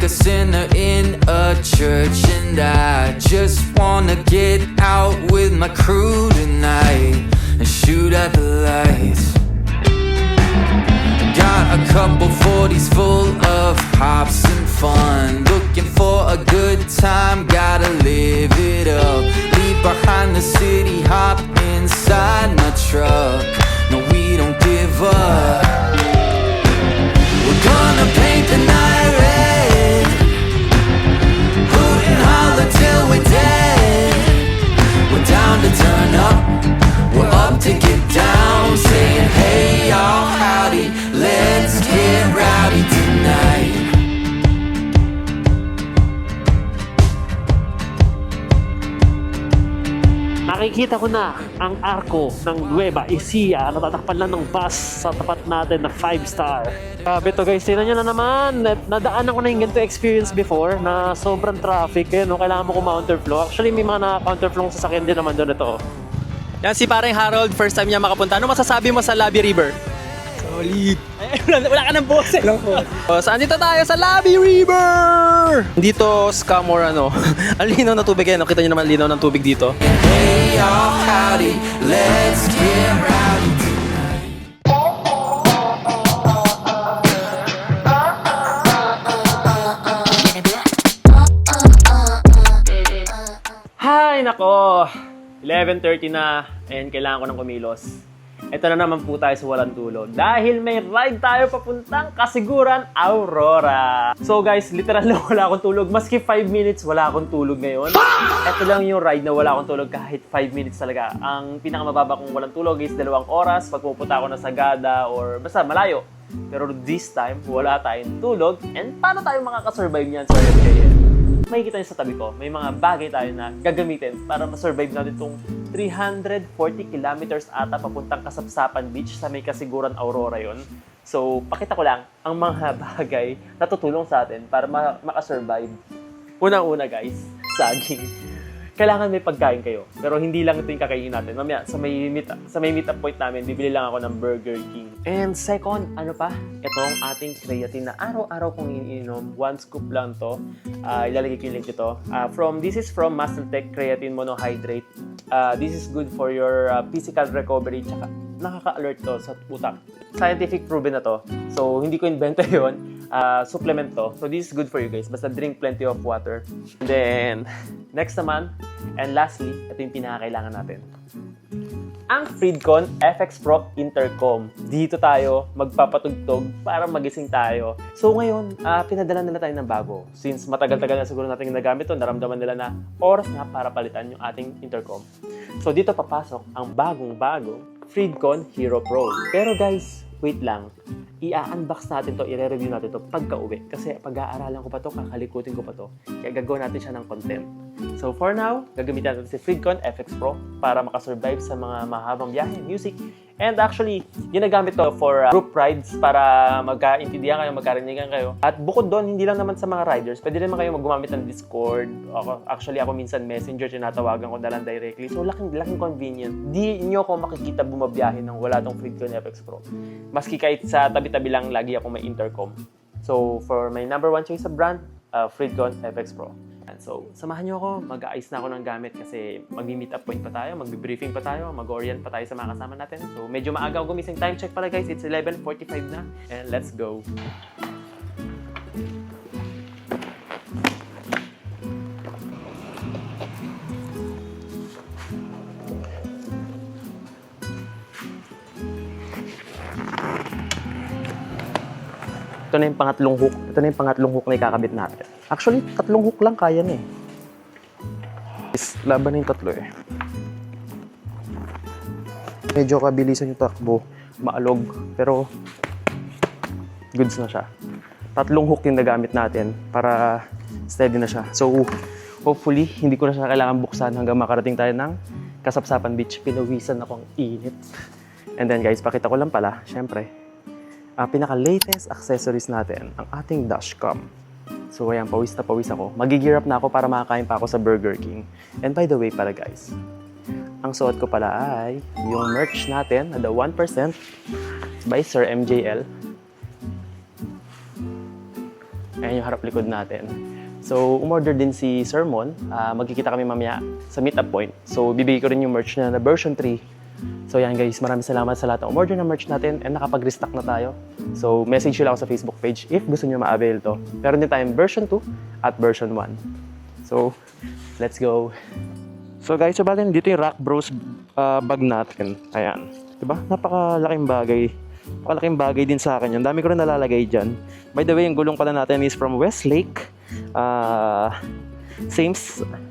a sinner in a church, and I just wanna get out with my crew tonight and shoot at the lights. Got a couple 40s full of pops and fun, looking for a good time, gotta live it up. Leave behind the city, hop inside my truck. No, we don't give up. We're gonna paint the night red, hoot and holler till we're dead. We're down to turn up, we're up to get down, saying hey y'all, howdy, let's get rowdy tonight. Nakikita ko na ang arko ng Nueva Ecija na tatakpan lang ng bus sa tapat natin na 5-star. Grabe to guys, tingnan nyo na naman. Nadaanan ko na yung ganito experience before na sobrang traffic. Kaya no, kailangan mo counterflow. Actually may mga na-counterflow sa sasakyan din naman doon ito. Yan si pareng Harold, first time niya makapunta. Ano masasabi mo sa Labi River? Solid. Wala ka ng boses. Saan dito tayo sa Labi River? Dito scam or ano. Ang linaw na tubig yan. Nakita niyo naman linaw ng tubig dito. Hey y'all, howdy, let's get rowdy tonight. Hay nako, 11:30 na and kailangan ko ng kumilos. Ito na naman po tayo sa walang tulog dahil may ride tayo papuntang Kasiguran, Aurora. So guys, literal na wala akong tulog. Maski 5 minutes, wala akong tulog ngayon. Ito lang yung ride na wala akong tulog kahit 5 minutes talaga. Ang pinakamababa kong walang tulog is 2 oras pag pupunta ako na Sagada or basta malayo. Pero this time, wala tayong tulog. And paano tayo makakasurvive niyan sa MJL? Makikita niyo sa tabi ko, may mga bagay tayo na gagamitin para ma-survive natin itong 340 kilometers ata papuntang Kasapsapan Beach sa may Kasiguran, Aurora yon. So, pakita ko lang ang mga bagay na tutulong sa atin para makasurvive. Unang-una guys, saging. Kailangan may pagkain kayo. Pero hindi lang ito yung kakainin natin. Mamaya, sa may meet-up point namin, bibili lang ako ng Burger King. And second, ano pa? Ito ang ating creatine na araw-araw kong iniinom. 1 scoop lang to. Ilalagay ko yung link ito. This is from Muscletech Creatine Monohydrate. This is good for your physical recovery. Tsaka nakaka-alert to sa utak. Scientific proven na to. So, hindi ko invento yun. Supplement to. So, this is good for you guys. Basta drink plenty of water. And then, next naman, and lastly, ito yung pinakakailangan natin. Ang Freedcon FX Pro Intercom. Dito tayo magpapatugtog para magising tayo. So ngayon, pinadala nila tayo ng bago. Since matagal-tagal na siguro natin nagamit ito, naramdaman nila na oras na para palitan yung ating intercom. So dito papasok ang bagong-bago Freedcon Hero Pro. Pero guys, wait lang. I-unbox natin to, i-review natin to pagka-uwi. Kasi pag-aaralan ko pa to, kakalikutin ko pa to. Kaya gagawin natin siya ng content. So for now, gagamitin natin si Freedcon FX Pro para makasurvive sa mga mahabang biyahe, music. And actually, ginagamit to for group rides para magkaintindihan kayo, magkarinigan kayo. At bukod doon, hindi lang naman sa mga riders, pwede naman kayo gumamit ng Discord. Ako minsan Messenger, tinatawagan ko na lang directly. So laking convenient. Di nyo ako makikita bumabiyahe ng wala tong Freedcon FX Pro. Maski kahit sa tabi-tabi lang, lagi ako may intercom. So for my number 1 choice sa brand, Freedcon FX Pro. And so, samahan nyo ako, mag-aayos na ako ng gamit kasi mag-meet up point pa tayo, mag-briefing pa tayo, mag-orient pa tayo sa mga kasama natin. So, medyo maaga ako gumising. Time check pala guys, it's 11:45 na. And let's go! Ito na yung pangatlong hook. Ito na yung pangatlong hook na ikakabit natin. Actually, 3 hook lang kaya na eh. Laban na yung 3 eh. Medyo kabilisan yung takbo. Maalog. Pero, goods na siya. 3 hook yung nagamit natin para steady na siya. So, hopefully, hindi ko na siya kailangan buksan hanggang makarating tayo ng Kasapsapan Beach. Pinawisan akong init. And then guys, pakita ko lang pala, syempre, pinaka-latest accessories natin, ang ating dashcam. So ayan, pawis na pawis ako. Mag-gear up na ako para makakain pa ako sa Burger King. And by the way pala guys, ang suot ko pala ay yung merch natin na the 1% by Sir MJL. Ayan yung harap likod natin. So, umorder din si Sermon. Magkikita kami mamaya sa meetup point. So, bibigay ko rin yung merch na version 3. So, yan guys. Maraming salamat sa lahat ng umorder ng merch natin and nakapag-restock na tayo. So, message nyo lang ako sa Facebook page if gusto nyo ma-avail to. Meron din tayong version 2 at version 1. So, let's go. So guys, so bali dito yung Rock Bros bag natin. Ayan. Diba? Napakalaking bagay din sa akin yun. Dami ko rin nalalagay dyan. By the way, yung gulong pala natin is from Westlake.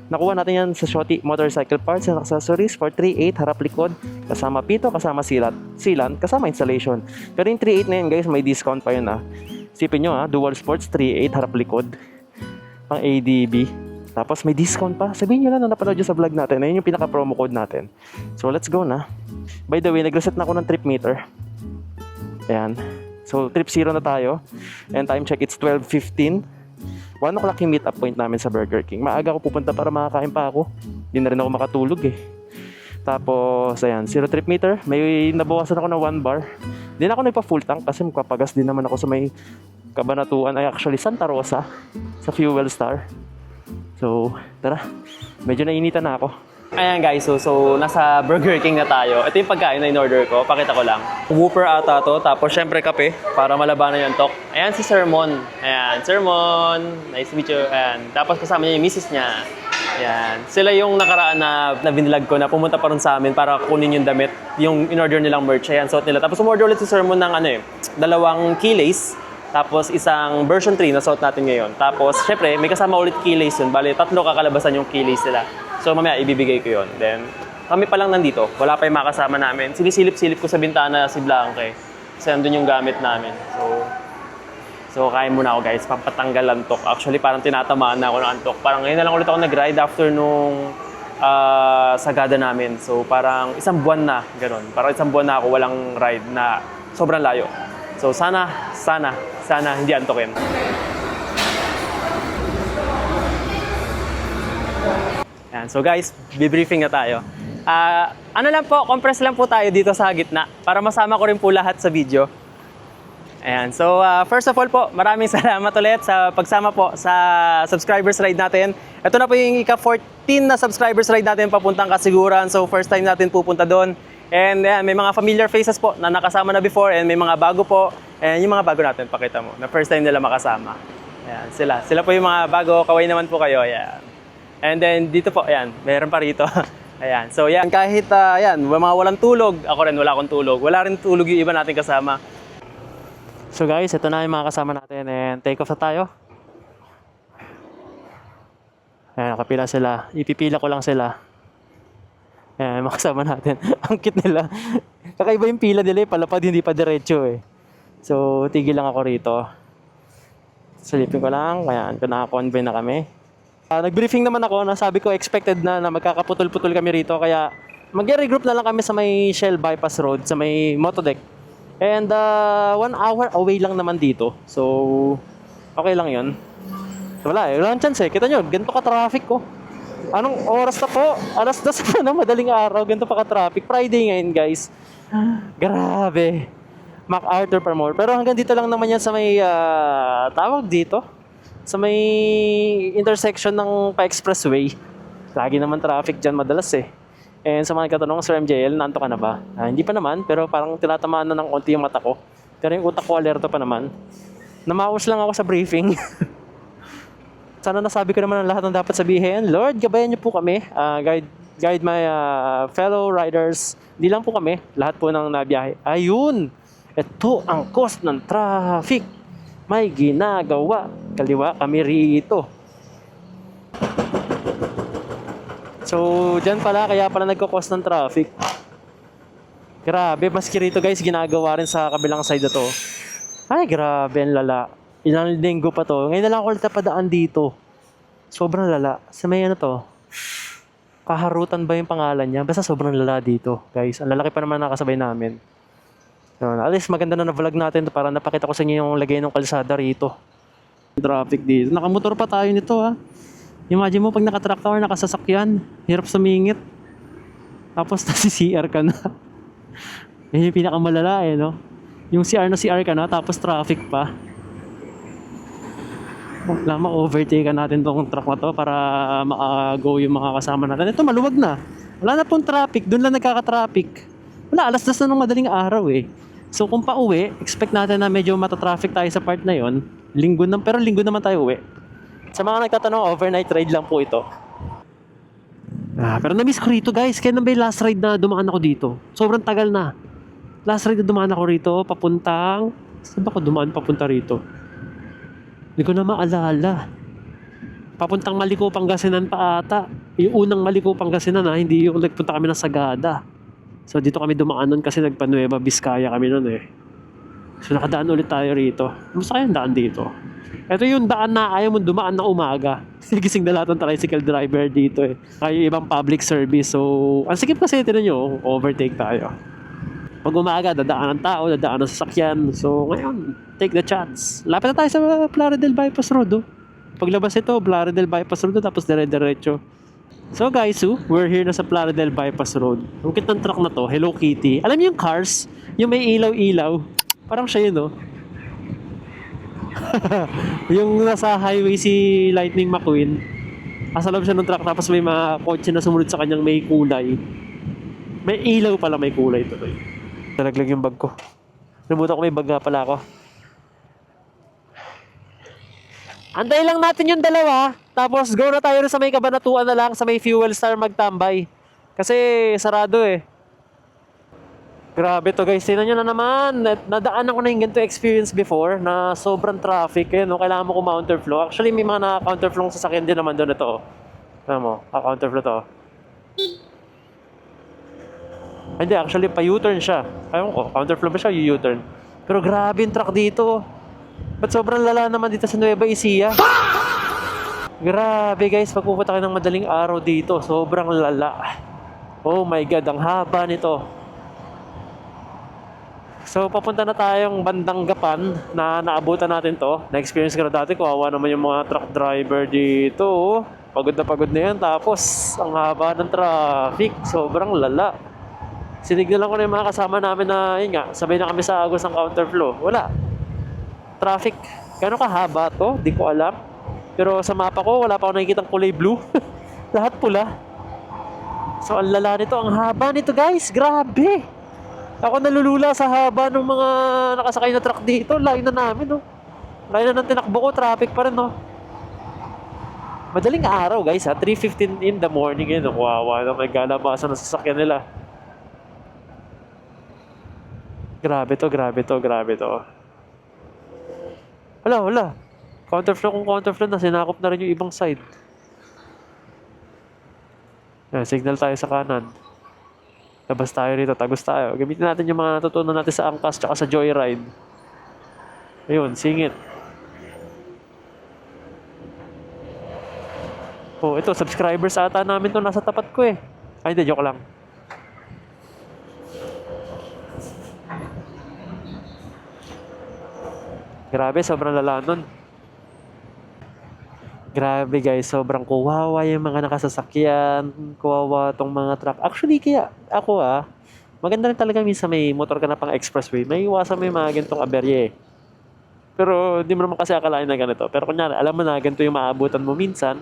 Nakuha natin yan sa Shotty Motorcycle Parts and Accessories for 3.8 harap likod. Kasama pito, kasama sealant, kasama installation. Pero yung 3.8 na yun guys, may discount pa yun Sipin nyo Dual Sports 3.8 harap likod. Pang ADB. Tapos may discount pa. Sabihin nyo lang na napanood nyo sa vlog natin. Ayun yung pinaka-promo code natin. So let's go na. By the way, nag-reset na ako ng trip meter. Ayan. So trip 0 na tayo. And time check, it's 12:15. 1 o'clock yung meet up point namin sa Burger King. Maaga ako pupunta para makakain pa ako. Hindi na rin ako makatulog Tapos, ayan, 0 trip meter. May nabawasan ako ng 1 bar. Hindi na ako nagpa full tank kasi magpapagas din naman ako sa may Kabanatuan. Ay, actually, Santa Rosa. Sa Fuel Star. So, tara. Medyo nainitan na ako. Ayan guys, so nasa Burger King na tayo. Ito yung pagkain na in-order ko. Pakita ko lang. Whopper ata to. Tapos syempre kape para malabanan yung antok. Ayan si Sermon. Ayan, Sermon. Nice to meet you. Ayan. Tapos kasama niya yung misis niya. Ayan. Sila yung nakaraan na binilag ko na pumunta pa rin sa amin para kunin yung damit. Yung in-order nilang merch. Ayan, suot nila. Tapos umorder ulit si Sermon ng 2 keylace. Tapos isang version 3 na suot natin ngayon. Tapos syempre may kasama ulit keylace yun. Bale, 3 kakalabasan yung keylace nila. So mamaya ibibigay ko yun. Then kami pa lang nandito. Wala pa yung makasama namin. Sinisilip-silip ko sa bintana si Blanque. Kasi andun yung gamit namin. So kain muna ako guys. Pampatanggal antok. Actually parang tinatamaan na ako ng antok. Parang ngayon na lang ulit ako nag-ride after nung sagada namin. So parang isang buwan na. Ganon. Parang isang buwan na ako walang ride na sobrang layo. So sana hindi antokin. Yan. So guys, bibriefing na tayo. Ano lang po, compress lang po tayo dito sa gitna para masama ko rin po lahat sa video. Ayan. So first of all po, maraming salamat ulit sa pagsama po sa subscribers ride natin. Ito na po yung ika-14 na subscribers ride natin papuntang Kasiguran. So first time natin pupunta doon. And ayan, may mga familiar faces po na nakasama na before and may mga bago po. And yung mga bago natin, pakita mo, na first time nila makasama. Ayan, sila po yung mga bago, kaway naman po kayo. Ayan. And then dito po, ayan, meron pa rito. Ayan, so yan, kahit ayan, mga walang tulog, ako rin wala akong tulog. Wala rin tulog yung iba natin kasama. So guys, ito na yung mga kasama natin and take off na tayo. Ayan, nakapila sila. Ipipila ko lang sila. Ayan, makasama natin. Ang cute nila. Kakaiba yung pila nila palapad, hindi pa diretso So, tigil lang ako rito. Silipin ko lang. Ayan, naka-convoy na kami. Nag-briefing naman ako. Nasabi ko, expected na magkakaputol-putol kami rito. Kaya, mag-regroup na lang kami sa may Shell Bypass Road, sa may Motodeck. And 1 hour away lang naman dito. So, okay lang yun. Walang chance Kita nyo, ganito ka-traffic ko. Anong oras na po? Alas 2 po na madaling araw. Ganito pa ka-traffic. Friday ngayon, guys. Grabe. MacArthur pa more. Pero hanggang dito lang naman yan sa may tawag dito. Sa may intersection ng pa-expressway. Lagi naman traffic dyan madalas And sa mga katanong, Sir MJL, nanto ka na ba? Hindi pa naman, pero parang tinatamaan na ng konti yung mata ko. Pero yung utak ko alerto pa naman. Namaos lang ako sa briefing. Sana nasabi ko naman ang lahat ng dapat sabihin. Lord, gabayan niyo po kami. Guide my fellow riders. Hindi lang po kami. Lahat po ng nabiyahe. Ayun! Ito ang cause ng traffic. May ginagawa. Kaliwa kami rito. So, dyan pala. Kaya pala nagko-cause ng traffic. Grabe. Maski rito guys, ginagawa rin sa kabilang side na to. Ay, grabe. Ang lala. Ilang linggo pa to. Ngayon na lang ako ulit napadaan dito. Sobrang lala. Sa may to. Kaharutan ba yung pangalan niya? Basta sobrang lala dito. Guys, ang lalaki pa naman nakasabay namin. So, at least maganda na vlog natin para napakita ko sa inyo yung lagay ng kalsada rito. Traffic dito. Nakamotor pa tayo nito Imagine mo pag nakatrack ka or nakasasakyan. Hirap sumingit. Tapos nasi-CR ka na. Yan yung pinakamalala no? Yung CR na CR ka na tapos traffic pa. Wala, ma-overtake natin tong truck na to para maka-go yung mga kasama natin. Ito, maluwag na. Wala na pong traffic. Doon lang nagkaka-traffic. Wala, alas 10 na ng madaling araw eh. So kung pa-uwi, expect natin na medyo mata-traffic tayo sa part na yon. Pero linggo naman tayo uwi. Sa mga nagtatanong, overnight ride lang po ito. Pero na-miss ko rito guys. Kailan ba yung last ride na dumaan ako dito? Sobrang tagal na. Last ride na dumaan ako rito, papuntang... Saan ba ako dumaan papunta rito? Hindi ko na maalala. Papuntang Maliko, Pangasinan pa ata. Yung unang Maliko, Pangasinan hindi yung nagpunta kami ng Sagada. So dito kami dumaan nun kasi nagpa-Nueva Vizcaya kami nun eh. So nakadaan ulit tayo rito. Gusto kayong daan dito? Ito yung daan na ayaw mo dumaan ng umaga. Gising na lahat ng tricycle driver dito eh. Kaya yung ibang public service. So ang sikip kasi tinan nyo, overtake tayo. Pag umaga, dadaan ng tao, dadaan ng sasakyan. So ngayon, take the chance. Lapit na tayo sa Plaridel Bypass Road. Paglabas ito, Plaridel Bypass Road tapos dire-diretso. So guys, we're here na sa Plaridel Bypass Road. Ang cute ng truck na to, Hello Kitty. Alam niyo yung Cars? Yung may ilaw-ilaw. Parang siya yun, yung nasa highway si Lightning McQueen. Nasa loob siya ng truck tapos may mga kotse na sumunod sa kanyang may kulay. May ilaw pala, may kulay ito. Nalaglag yung bag ko. Nabuta ko may bag nga pala ako. Antay lang natin yung dalawa. Tapos go na tayo sa may Kabanatuan na lang. Sa may Fuel Star magtambay. Kasi sarado eh. Grabe to guys. Tingnan nyo na naman. Nadaan ako na yung ganito experience before. Na sobrang traffic. Kaya kailangan mo counterflow. Actually may mga na-counterflow sa sasakyan din naman doon ito. Alam mo, counterflow to. Hindi, actually pa-U-turn siya. Ayun ko, counterflow ba siya? U-turn. Pero grabe yung truck dito. Ba't sobrang lala naman dito sa Nueva Ecija? Grabe guys, pagpupunta kayo ng madaling araw dito, sobrang lala. Oh my God, ang haba nito. So papunta na tayong bandang Gapan na naabutan natin to. Na-experience ko na dati, kawawa naman yung mga truck driver dito. Pagod na yan, tapos ang haba ng traffic, sobrang lala. Sinignalan ko na yung mga kasama namin na, yun nga, sabay na kami sa agos ng counterflow. Wala. Traffic. Gano'ng kahaba to? Di ko alam. Pero sa mapa ko, wala pa ako nakikitang kulay blue. Lahat pula. So, ang lala nito. Ang haba nito, guys. Grabe. Ako nalulula sa haba ng mga nakasakay na truck dito. Layo na namin, no. Layo na ng tinakbo ko. Traffic pa rin, no. Madaling araw, guys, ha. 3:15 in the morning, yun. Wawa na may galabasan ng sasakyan nila. Grabe to. Wala. Counterflow na sinakop na rin yung ibang side. Signal tayo sa kanan. Labas tayo rito, tagos tayo. Gamitin natin yung mga natutunan natin sa Angkas tsaka sa Joyride. Ayun, singit. Oh, ito, subscribers ata namin to nasa tapat ko eh. Ay, hindi, joke lang. Grabe, sobrang lala nun. Grabe guys, sobrang kawawa yung mga nakasasakyan. Kawawa tong mga truck. Actually, kaya ako maganda rin talaga minsan may motor ka na pang expressway. May iwasan mo yung mga ganitong aberye. Pero di mo naman kasi akalain na ganito. Pero kunyari, alam mo na ganito yung maabutan mo minsan.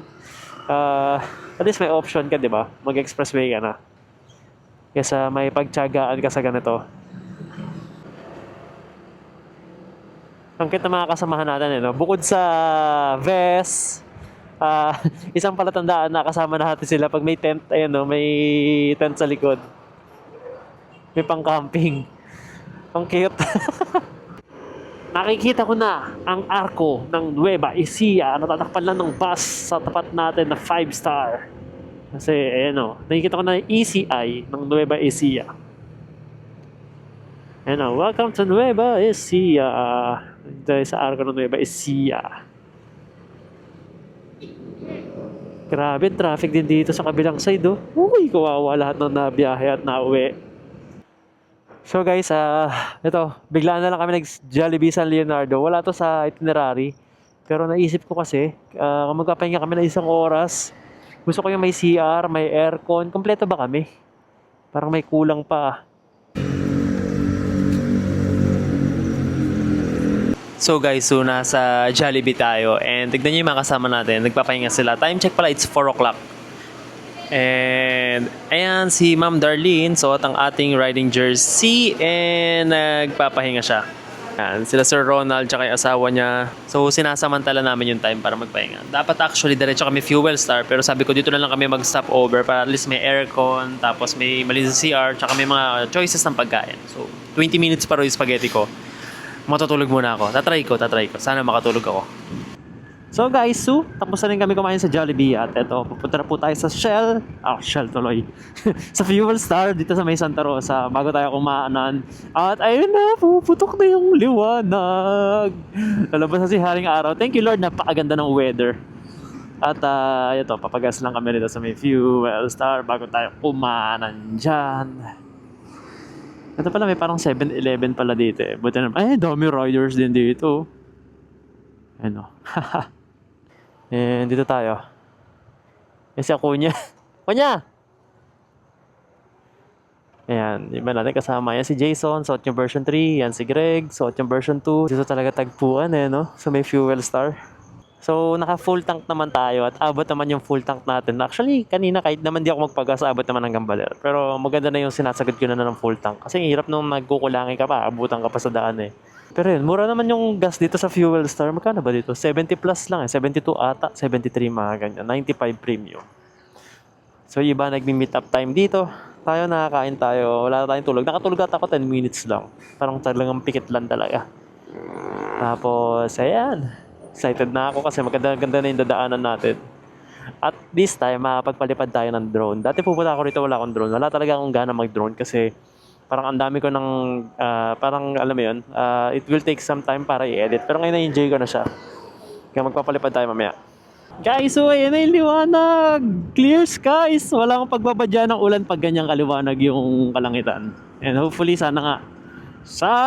At least may option ka, di ba? Mag-expressway ka na. Kesa may pagtiyagaan ka sa ganito. Ang cute na mga kasamahan natin, no? Bukod sa vest, isang palatandaan na kasama natin sila pag may tent, ayan, no? May tent sa likod. May pang-camping. Ang cute. Nakikita ko na ang arko ng Nueva Ecija. Natatakpan lang ng bus sa tapat natin na 5-star. Kasi, ayan, no? Nakikita ko na yung ECI ng Nueva Ecija. Ayan, welcome to Nueva Ecija. Dahil sa arko ng Nueva Ecija. Grabe, traffic din dito sa kabilang side, oh. Uy, kawawa lahat ng nabiyahe at nauwi. So guys, ito, biglaan na lang kami nag-Jollibee San Leonardo. Wala to sa itinerary. Pero naisip ko kasi, magpapahinga kami ng 1 oras. Gusto ko yung may CR, may aircon. Kompleto ba kami? Parang may kulang pa. So guys, so nasa Jollibee tayo and tignan nyo yung mga kasama natin. Nagpapahinga sila. Time check pala, it's 4 o'clock. And ayan si Ma'am Darlene, suot ang ating riding jersey and nagpapahinga siya. Ayan, sila Sir Ronald tsaka yung asawa niya. So sinasamantala namin yung time para magpahinga. Dapat actually diretso kami Fuel Star pero sabi ko dito na lang kami mag-stop over para at least may aircon, tapos may malinis CR, tsaka may mga choices ng pagkain. So 20 minutes para yung spaghetti ko. Matutulog muna ako. Tatry ko. Sana makatulog ako. So guys, tapos na rin kami kumain sa Jollibee at eto, pupunta na po tayo sa Shell. Shell tuloy. Sa Fuel Star dito sa may Santa Rosa bago tayo kumaanan. At ayun na, puputok na yung liwanag. Lalabas na si Haring Araw. Thank you Lord, napakaganda ng weather. At ito, papagas lang kami dito sa may Fuel Star bago tayo kumaanan dyan. Ito pala, may parang 7-Eleven pala dito eh. Buti naman, ay, dami riders din dito. Ano? And dito tayo. Yan si Akunya. Kunya! Ayan, iba natin kasama. Yan si Jason, suot yung version 3. Yan si Greg, suot yung version 2. Dito talaga tagpuan eh, no? Sa may Fuel Star. So, naka full tank naman tayo at abot naman yung full tank natin. Actually, kanina kahit naman di ako magpagas, abot naman ng Gambaler. Pero maganda na yung sinasagad ko na ng full tank. Kasi hirap nung nagkukulangin ka pa, abutan ka pa sa daan eh. Pero yun, mura naman yung gas dito sa Fuel Star. Magkano ba dito? 70 plus lang eh. 72 ata, 73 mga ganyan. 95 premium. So, iba nagmi-meet up time dito. Tayo nakakain tayo. Wala na tayong tulog. Nakatulog at ako 10 minutes lang. Parang talagang pikit lang talaga. Tapos, ayan. Excited na ako kasi maganda-ganda na yung dadaanan natin. At this time, makapagpalipad tayo ng drone. Dati pupunta ako rito, wala akong drone. Wala talaga akong gana mag-drone kasi parang ang dami ko ng, parang alam mo yun, it will take some time para i-edit. Pero ngayon na-enjoy ko na siya. Kaya magpapalipad tayo mamaya. Guys, so ayan na yung liwanag! Clear skies! Wala akong pagbabadya ng ulan pag ganyang kaliwanag yung kalangitan. And hopefully, sana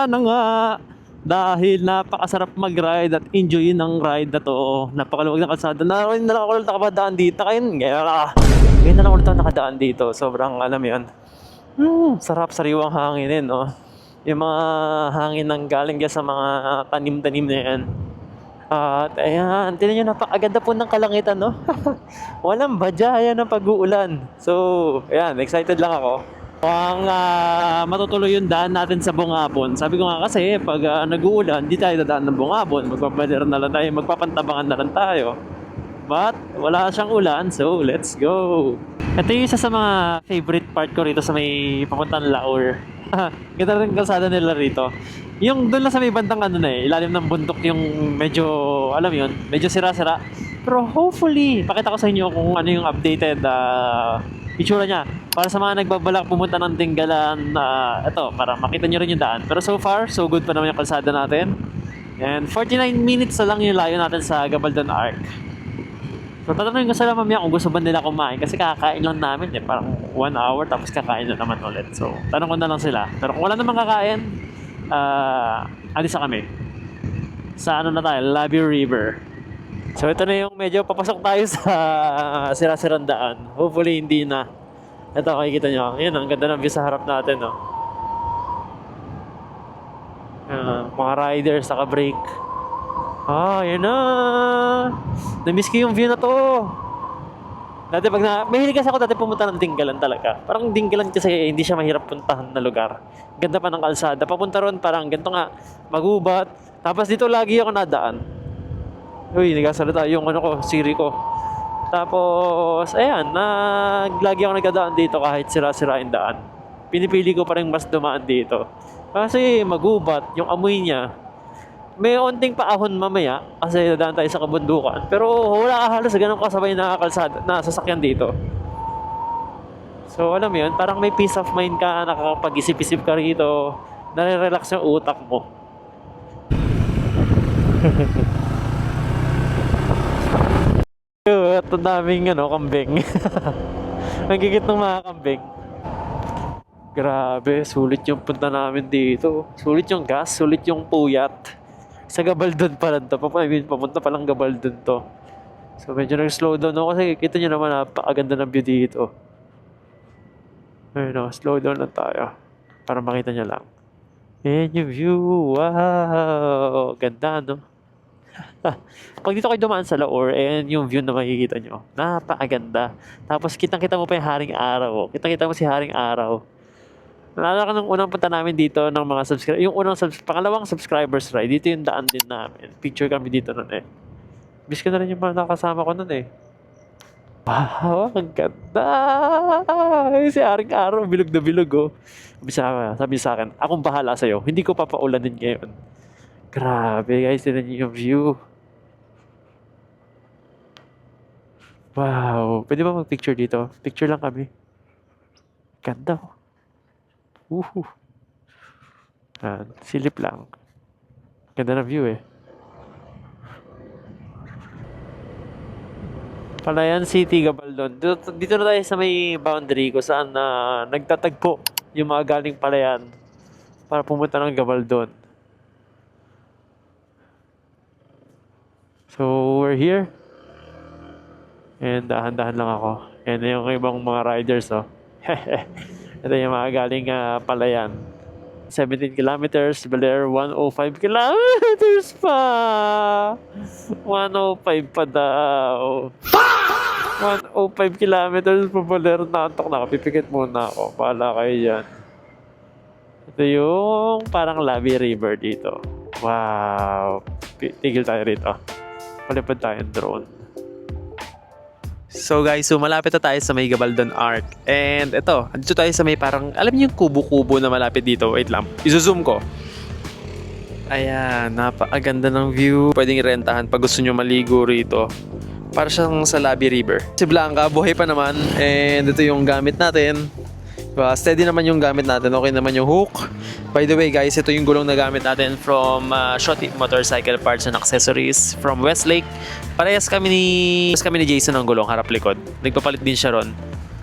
nga, dahil napakasarap mag-ride at enjoyin ng ride na to. Napakaluwag na kalsada. Ngayon na lang ako ulit nakadaan dito. Ngayon na lang ulit nakadaan dito. Sobrang alam yun. Sarap sariwang hangin no? Yung mga hangin nang galing sa mga tanim-tanim na yan. At ayan, tinan nyo, napakaganda po ng kalangitan, no? Walang badya ng pag-uulan. So, ayan, excited lang ako. Ang matutuloy yung daan natin sa Bungabon. Sabi ko nga kasi, pag nag-uulan, di tayo dadaan ng Bungabon. Magpapader na lang tayo, magpapantabangan na lang tayo. But, wala siyang ulan, so let's go! Ito yung isa sa mga favorite part ko rito sa may papuntang Laur. Ganda rin kalsada nila rito. Yung doon lang sa may bandang ilalim ng bundok yung medyo, alam yun, medyo sira-sira. Pero hopefully, pakita ko sa inyo kung ano yung updated itsura niya. Para sa mga nagbabalak pumunta ng Tinggalan, ito, para makita nyo rin yung daan. Pero so far, so good pa naman yung kalsada natin. And 49 minutes na lang yung layo natin sa Gabaldon Arc. So tatanungin ko sila mamaya kung gusto ba nila kumain kasi kakain lang namin parang 1 hour tapos kakain na naman ulit. So tanong ko na lang sila. Pero kung wala namang kakain, alis na kami. Sa na tayo, Labi River. So ito na yung medyo papasok tayo sa sira-sirang daan. Hopefully hindi na. Ito makikita nyo. Yan, ang ganda ng view sa harap natin. No? Mga riders, naka-brake. Yan na. Na-miss ko yung view na to. Dati mahilig kasi ako dati pumunta ng Tinggalan talaga. Parang Tinggalan kasi hindi siya mahirap puntahan na lugar. Ganda pa ng kalsada. Papunta ron parang ganito nga, magubat. Tapos dito lagi ako nadaan. Uy, nagkasalita yung Siri ko. Tapos, ayan, lagi ako nagdadaan dito kahit sira-sira yung daan. Pinipili ko pa rin mas dumaan dito. Kasi magubat, yung amoy niya. May onting paahon mamaya kasi dadaan tayo sa kabundukan. Pero wala halos ganun kasabay na kalsada, na sasakyan dito. So alam mo yun, parang may peace of mind ka, nakakapag-isip-isip ka rito, nare-relax yung utak mo. Ito daming kambing. Ang gigit ng mga kambing. Grabe, sulit yung punta namin dito. Sulit yung gas, sulit yung puyat. Sa Gabaldon pa lang to. Papunta pa lang Gabaldon to. So medyo nag-slow down ako kasi kita nyo naman napakaganda ng view dito. Ayun slow down lang tayo. Para makita nyo lang. Ayan yung view. Wow! Ganda, no? Pag dito kayo dumaan sa Laor, ayan yung view na makikita nyo. Napakaganda. Tapos kitang-kita mo pa yung Haring Araw. Kitang-kita mo si Haring Araw. Naalala ka nung unang punta namin dito ng mga subscribers. Yung pangalawang subscribers ride, dito yung daan din namin. Picture kami dito nun eh. Miss ko na rin yung mga nakasama ko nun eh. Wow, ang ganda! Ay, si Haring Araw, bilog na bilog oh. Sabi sa akin, akong bahala sa'yo. Hindi ko papaulanin ngayon. Grabe guys, yun yung view. Wow, pwede ba mag-picture dito? Picture lang kami. Ganda oh. Silip lang. Ganda na view eh. Palayan City, Gabaldon. Dito na tayo sa may boundary kung saan nagtatagpo yung mga galing Palayan para pumunta ng Gabaldon. So, we're here. And dahan-dahan lang ako. And yung ibang mga riders, oh. Ito yung mga galing Palayan. 17 kilometers, Baler 105 kilometers pa. 105 pa daw. 105 kilometers pa Baler. Naantok na ako. Pipikit muna ako. Paala kayo dyan. Ito yung parang Labi River dito. Wow. Tigil tayo rito. Palipad tayo ng drone. So guys, malapit na tayo sa may Gabaldon Arc. And ito, andito tayo sa may parang, alam niyo yung kubo-kubo na malapit dito. Wait lang, izo-zoom ko. Ayan, napakaganda ng view. Pwedeng rentahan pag gusto nyo maligo rito. Para siyang sa Labi River. Si Blanca, buhay pa naman. And ito yung gamit natin. Steady naman yung gamit natin. Okay naman yung hook. By the way guys, ito yung gulong na gamit natin from Shoti Motorcycle Parts and Accessories from Westlake. Parehas kami ni Jason ng gulong harap likod. Nagpapalit din siya ron.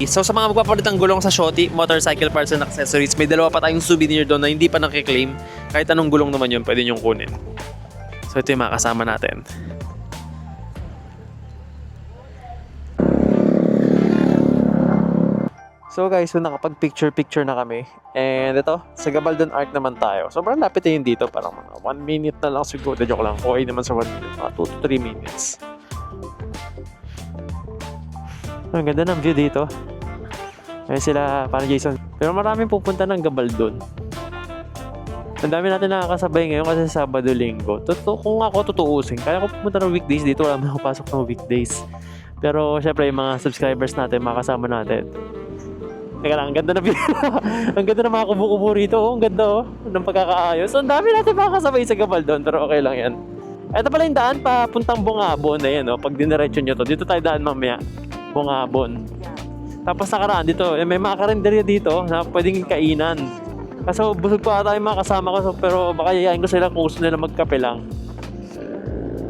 So sa mga magpapalit ng gulong sa Shoti Motorcycle Parts and Accessories, may dalawa pa tayong souvenir doon na hindi pa nakiklaim. Kahit anong gulong naman yun, pwede nyong kunin. So ito yung mga kasama natin. So guys, so nakapag-picture na kami. And ito, sa Gabaldon Arc naman tayo. Sobrang lapit na yun dito. Parang mga 1 minute na lang siguro. Joke lang. Okay naman sa 1 minute. Mga 2 to 3 minutes. Ang ganda ng view dito. Ayan sila, parang Jason. Pero maraming pupunta ng Gabaldon. Ang dami natin nakakasabay ngayon kasi Sabado, Linggo. Kung ako tutuusin, kaya ko pumunta ng weekdays dito. Wala man ako pasok ng weekdays. Pero syempre, yung mga subscribers natin, mga kasama natin. Teka lang, ang ganda na ang ganda na mga kubo-kubo rito. Oh, ang ganda oh, ng pagkakaayos. So, ang dami natin makakasabay sa Gabaldon, pero okay lang yan. Ito pala yung daan papuntang Bungabon na yan. Oh. Pag diniretso nyo to, dito tayo daan mamaya. Bungabon. Tapos nakaraan dito, may mga karinderya dito na pwedeng kainan. Kaso busog pa tayo mga kasama ko, pero baka yayain ko sila kung gusto nila magkape lang.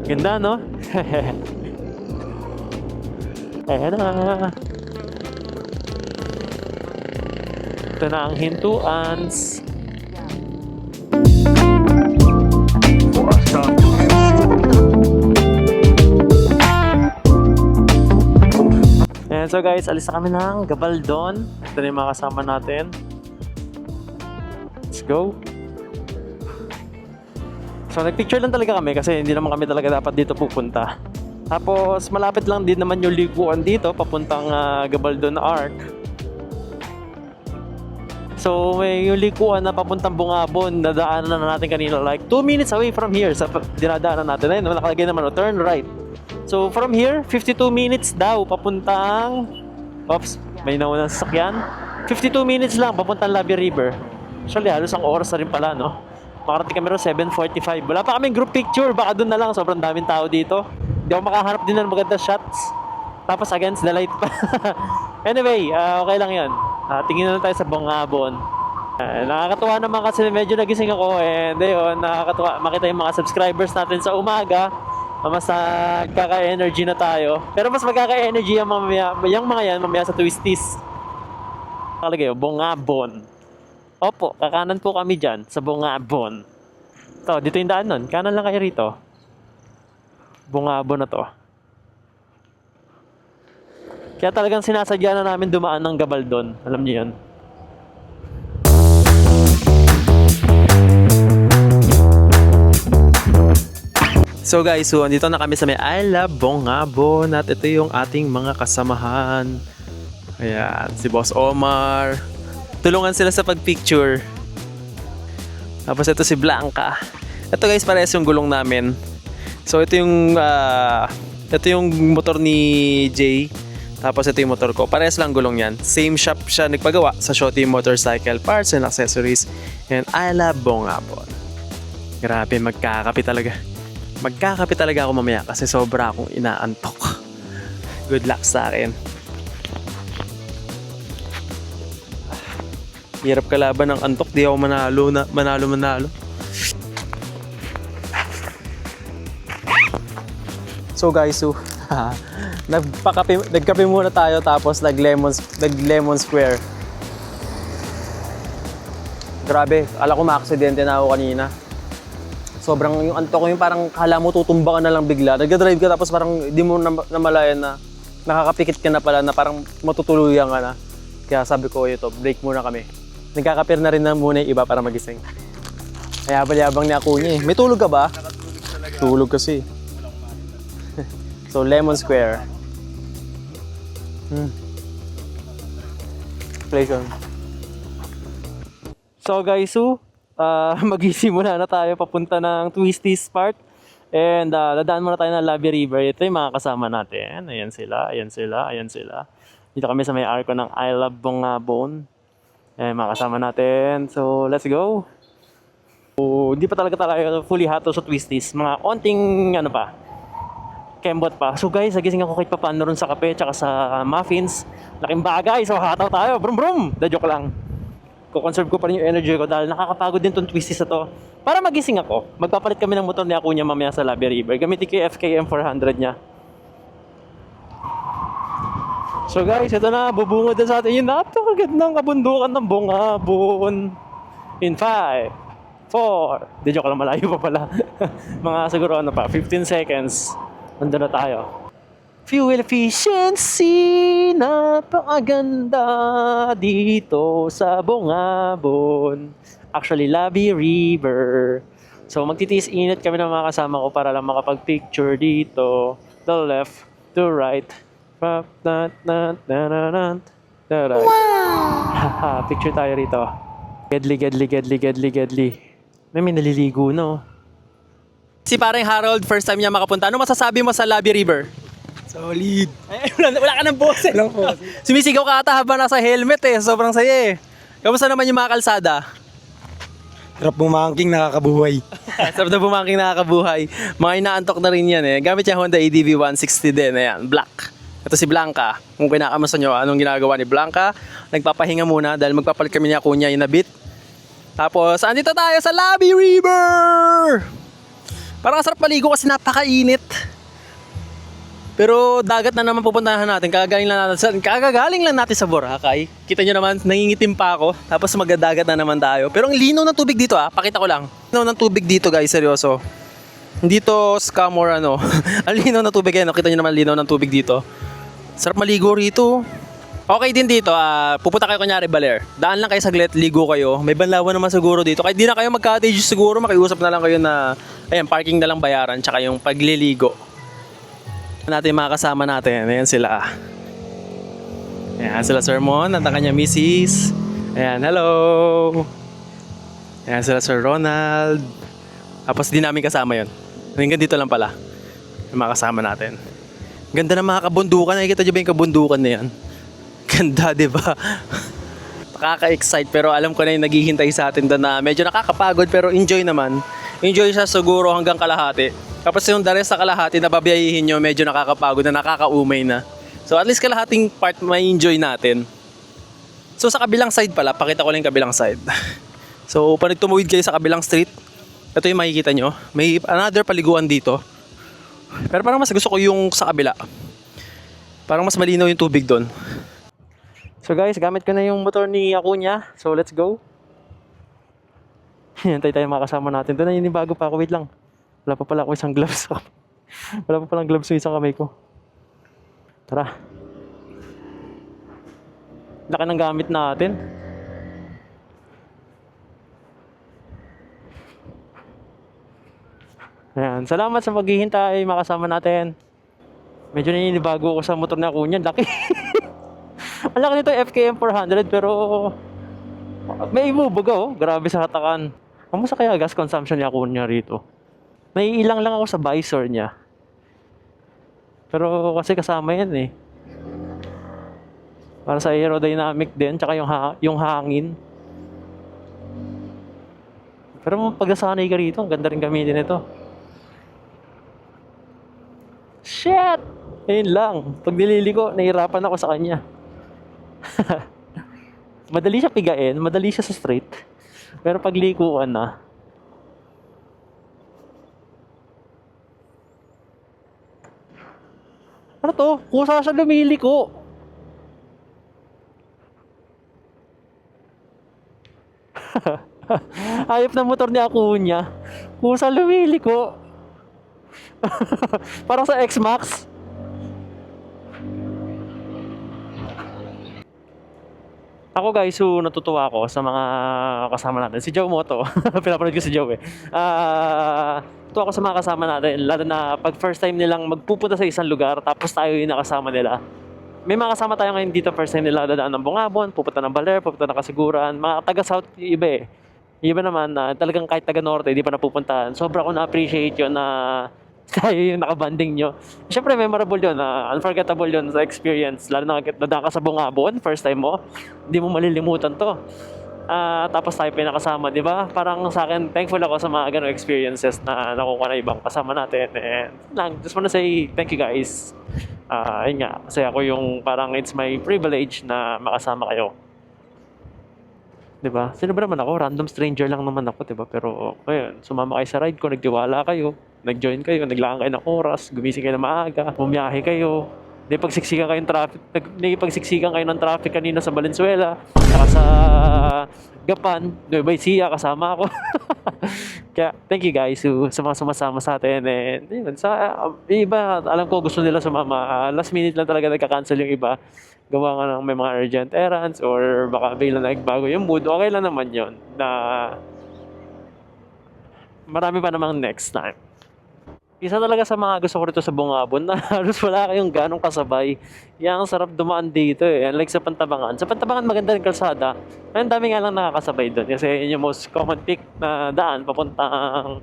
Ganda, no? Ayan na. Ito na ang Hintuans. Ayan, so guys, alis na kami ng Gabaldon. Ito na yung mga kasama natin. Let's go. So nagpicture lang talaga kami kasi hindi naman kami talaga dapat dito pupunta. Tapos malapit lang din naman yung liguan dito papuntang Gabaldon Arc. So may yung likuan na papuntang Bungabon, nadaanan na natin kanina like 2 minutes away from here sa dinadaanan natin. Ayun, nakalagay naman, turn right. So from here, 52 minutes daw papuntang, oops, may naunang sasakyan. 52 minutes lang papuntang Labi River. Actually, halos ang oras na rin pala, no? Makarating kami rin 7:45. Wala pa kaming group picture, baka doon na lang, sobrang daming tao dito. Hindi ako makahanap din ng maganda shots. Tapos against the light pa. Anyway, okay lang yan. Tingin na lang tayo sa Bungabon. Nakakatuwa naman kasi medyo nagising ako. And ayun, nakakatuwa makita yung mga subscribers natin sa umaga. Mas nagkaka-energy na tayo. Pero mas magkaka-energy yung mga yan mamaya sa Twisties. Nakalagay, Bungabon. Opo, kakanan po kami dyan sa Bungabon. Ito, dito yung daan nun. Kanan lang kayo rito. Bungabon na to. Kaya talagang sinasadya na namin dumaan ng Gabaldon. Alam niyo yun. So guys, so andito na kami sa may I Love Bongabon at ito yung ating mga kasamahan. Ayan, si Boss Omar. Tulungan sila sa pagpicture. Tapos ito si Blanca. Ito guys, parehas yung gulong namin. So ito yung motor ni Jay. Tapos ito yung motor ko. Parehas lang gulong yan. Same shop siya nagpagawa sa Shoti Motorcycle Parts and Accessories. And I Love Bongabon. Grabe, magkakape talaga. Magkakape talaga ako mamaya kasi sobra akong inaantok. Good luck sa akin. Hirap kalaban ng antok, di ako manalo. So guys, nagkape muna tayo tapos nag-lemon square. Grabe, ala ko ma-aksidente na ako kanina. Sobrang yung antok ko, yung parang kala mo tutumba ka na lang bigla. Nag-drive ka tapos parang di mo namalayan na nakakapikit ka na pala na parang matutuluyan ka na. Kaya sabi ko, ito, break muna kami. Nagkakapir na rin na muna yung iba para magising. Kaya yabang ni Akunya eh. May tulog ka ba? Tulog kasi. So, Lemon Square. Inflation. So guys, magisimula na tayo papunta ng Twisties Park. And dadaan muna tayo ng Labi River. Ito yung mga kasama natin. Ayan sila. Dito kami sa may arko ng I Love Bongabon. Ayan, mga kasama natin. So, let's go. So, hindi pa talaga fully hato sa Twisties. Mga onting, kembot pa. So guys, nagising ako kahit pa paano ron sa kape tsaka sa muffins. Laking bagay. So, hataw tayo. Brum brum! Da joke lang. Kukonserve ko pa rin yung energy ko dahil nakakapagod din tong Twisties na to. Para magising ako, magpapalit kami ng motor ni Akunya mamaya sa Labi River. Gamitin ko yung FKM 400 niya. So guys, ito na, bubungod na sa atin yung napakagandang kabundukan ng Bongabon. In 5, 4, di joke lang, malayo pa pala. Mga siguro 15 seconds, nandun na tayo. Fuel efficiency, napakaganda dito sa Bongabon. Actually, Labi River. So magtitiis init kami ng mga kasama ko para lang makapag-picture dito. The left, to right. Wow! Picture tayo rito. Gedli. May naliligo, no? Si parang Harold, first time niya makapunta. Ano masasabi mo sa Labi River? Solid. Wala ka ng boses. Walang boses. Sumisigaw ka ata habang nasa helmet eh. Sobrang saya eh. Kamusta naman yung mga kalsada? Sarap bumangking, nakakabuhay. Sarap na bumangking nakakabuhay. Mga inaantok na rin yan eh. Gamit yung Honda ADV 160 din. Ayan, black. Ito si Blanca. Kung kinakamusta nyo, anong ginagawa ni Blanca? Nagpapahinga muna dahil magpapalit kami niya Akunya in a bit. Tapos, andito tayo sa Labi River! Parang sarap maligo kasi napakainit. Pero dagat na naman pupuntahan natin. Kagagaling lang natin sa Boracay. Kita nyo naman, nangingitim pa ako. Tapos magadagat na naman tayo. Pero ang linaw ng tubig dito pakita ko lang. Linaw ng tubig dito guys, seryoso. Hindi to scam or ano. Ang linaw ng tubig yan. Kita nyo naman linaw ng tubig dito. Sarap maligo rito. Okay din dito, pupunta kayo kunyari Baler. Daan lang kayo saglit, ligo kayo. May banlawan naman siguro dito. Kahit di na kayo mag-cottage siguro, makiusap na lang kayo na ayan, parking na lang bayaran, tsaka yung pagliligo. Natin mga kasama natin, ayan sila. Ayan sila Sir Mon at ang kanya misis. Ayan, hello. Ayan sila Sir Ronald. Tapos di namin kasama yun. Hanggang dito lang pala yung mga kasama natin. Ganda ng mga kabundukan. Nakikita nyo ba yung kabundukan na yan? Ganda, di ba? Nakaka-excite pero alam ko na yung naghihintay sa atin doon na medyo nakakapagod pero enjoy naman. Enjoy siya siguro hanggang kalahati. Tapos yung the rest sa kalahati na babiyahihin nyo medyo nakakapagod na nakakaumay na. So at least kalahating part may enjoy natin. So sa kabilang side pala, pakita ko lang yung kabilang side. So pag tumawid kayo sa kabilang street, ito yung makikita nyo. May another paliguan dito. Pero parang mas gusto ko yung sa kabila. Parang mas malinaw yung tubig doon. So guys, gamit ko na yung motor ni Akunya. So let's go. Hintay tayo makasama natin. Doon na yun yung bago pa ako. Wait lang. Wala pa pala ako isang gloves. Wala pa palang gloves yung isang kamay ko. Tara. Laki ng gamit natin. Ayan, salamat sa paghihintay, makasama natin. Medyo naninibago ako sa motor na Kuya, laki. Ang laki nito FKM 400 pero may ibubuga oh, grabe sa hatakan. Kamusta kaya gas consumption niya Kuya rito? Naiilang lang ako sa visor niya. Pero kasi kasama yan eh. Para sa aerodynamic din, tsaka yung hangin. Pero pag nasanay ka rito, ang ganda rin gamitin ito. Shit! Ayun lang. Pag nililiko, nahirapan ako sa kanya. Madali siya pigain, madali siya sa straight. Pero pag likuan na, ano to? Kusa siya lumiliko. Ayop na motor ni Acuna. Kusa lumiliko. Parang sa X-Max. Ako guys, so natutuwa ako sa mga kasama natin. Si Joe Moto. Pinapanood ko si Joe eh. Natutuwa ako sa mga kasama natin. Lalo na pag first time nilang magpupunta sa isang lugar tapos tayo yung nakasama nila. May mga kasama tayo ngayon dito, first time nila dadaan ng Bungabon, pupunta ng Baler, pupunta ng Kasiguran. Mga taga-South, iba eh. Iba naman na talagang kahit taga-Norte, hindi pa napupuntahan. Sobra ko na-appreciate yun na tayo yung nakabanding nyo. Siyempre, memorable yun. Unforgettable yun sa experience. Lalo na dadaan ka sa Bungabon, first time mo. Hindi mo malilimutan to. Tapos tayo pinakasama, di ba? Parang sa akin, thankful ako sa mga ganong experiences na nakukuha na ibang kasama natin. And just wanna say thank you guys. Yun nga, kasi ako yung parang it's my privilege na makasama kayo. Diba? Sino ba naman ako? Random stranger lang naman ako, diba? Pero, ayun, sumama kayo sa ride ko, nagtiwala kayo, nag-join kayo, naglaan kayo ng oras, gumising kayo na maaga, bumiyahe kayo, nakipagsiksikan kayo ng traffic kanina sa Valenzuela, saka sa Gapan, Nueva Ecija, kasama ako. Kaya, thank you guys sa mga sumasama sa atin. And, yun, sa iba, alam ko gusto nila sumama. Last minute lang talaga nagka-cancel yung iba. Gawa nga ng may mga urgent errands or baka bigla nagbago yung mood. Okay lang naman yun na marami pa namang next time. Isa talaga sa mga gusto ko rito sa Bungabon na halos wala kayong ganong kasabay. Yang sarap dumaan dito eh. Unlike sa Pantabangan. Sa Pantabangan maganda rin kalsada. Ang dami nga lang nakakasabay doon. Kasi yun yung most common pick na daan papuntang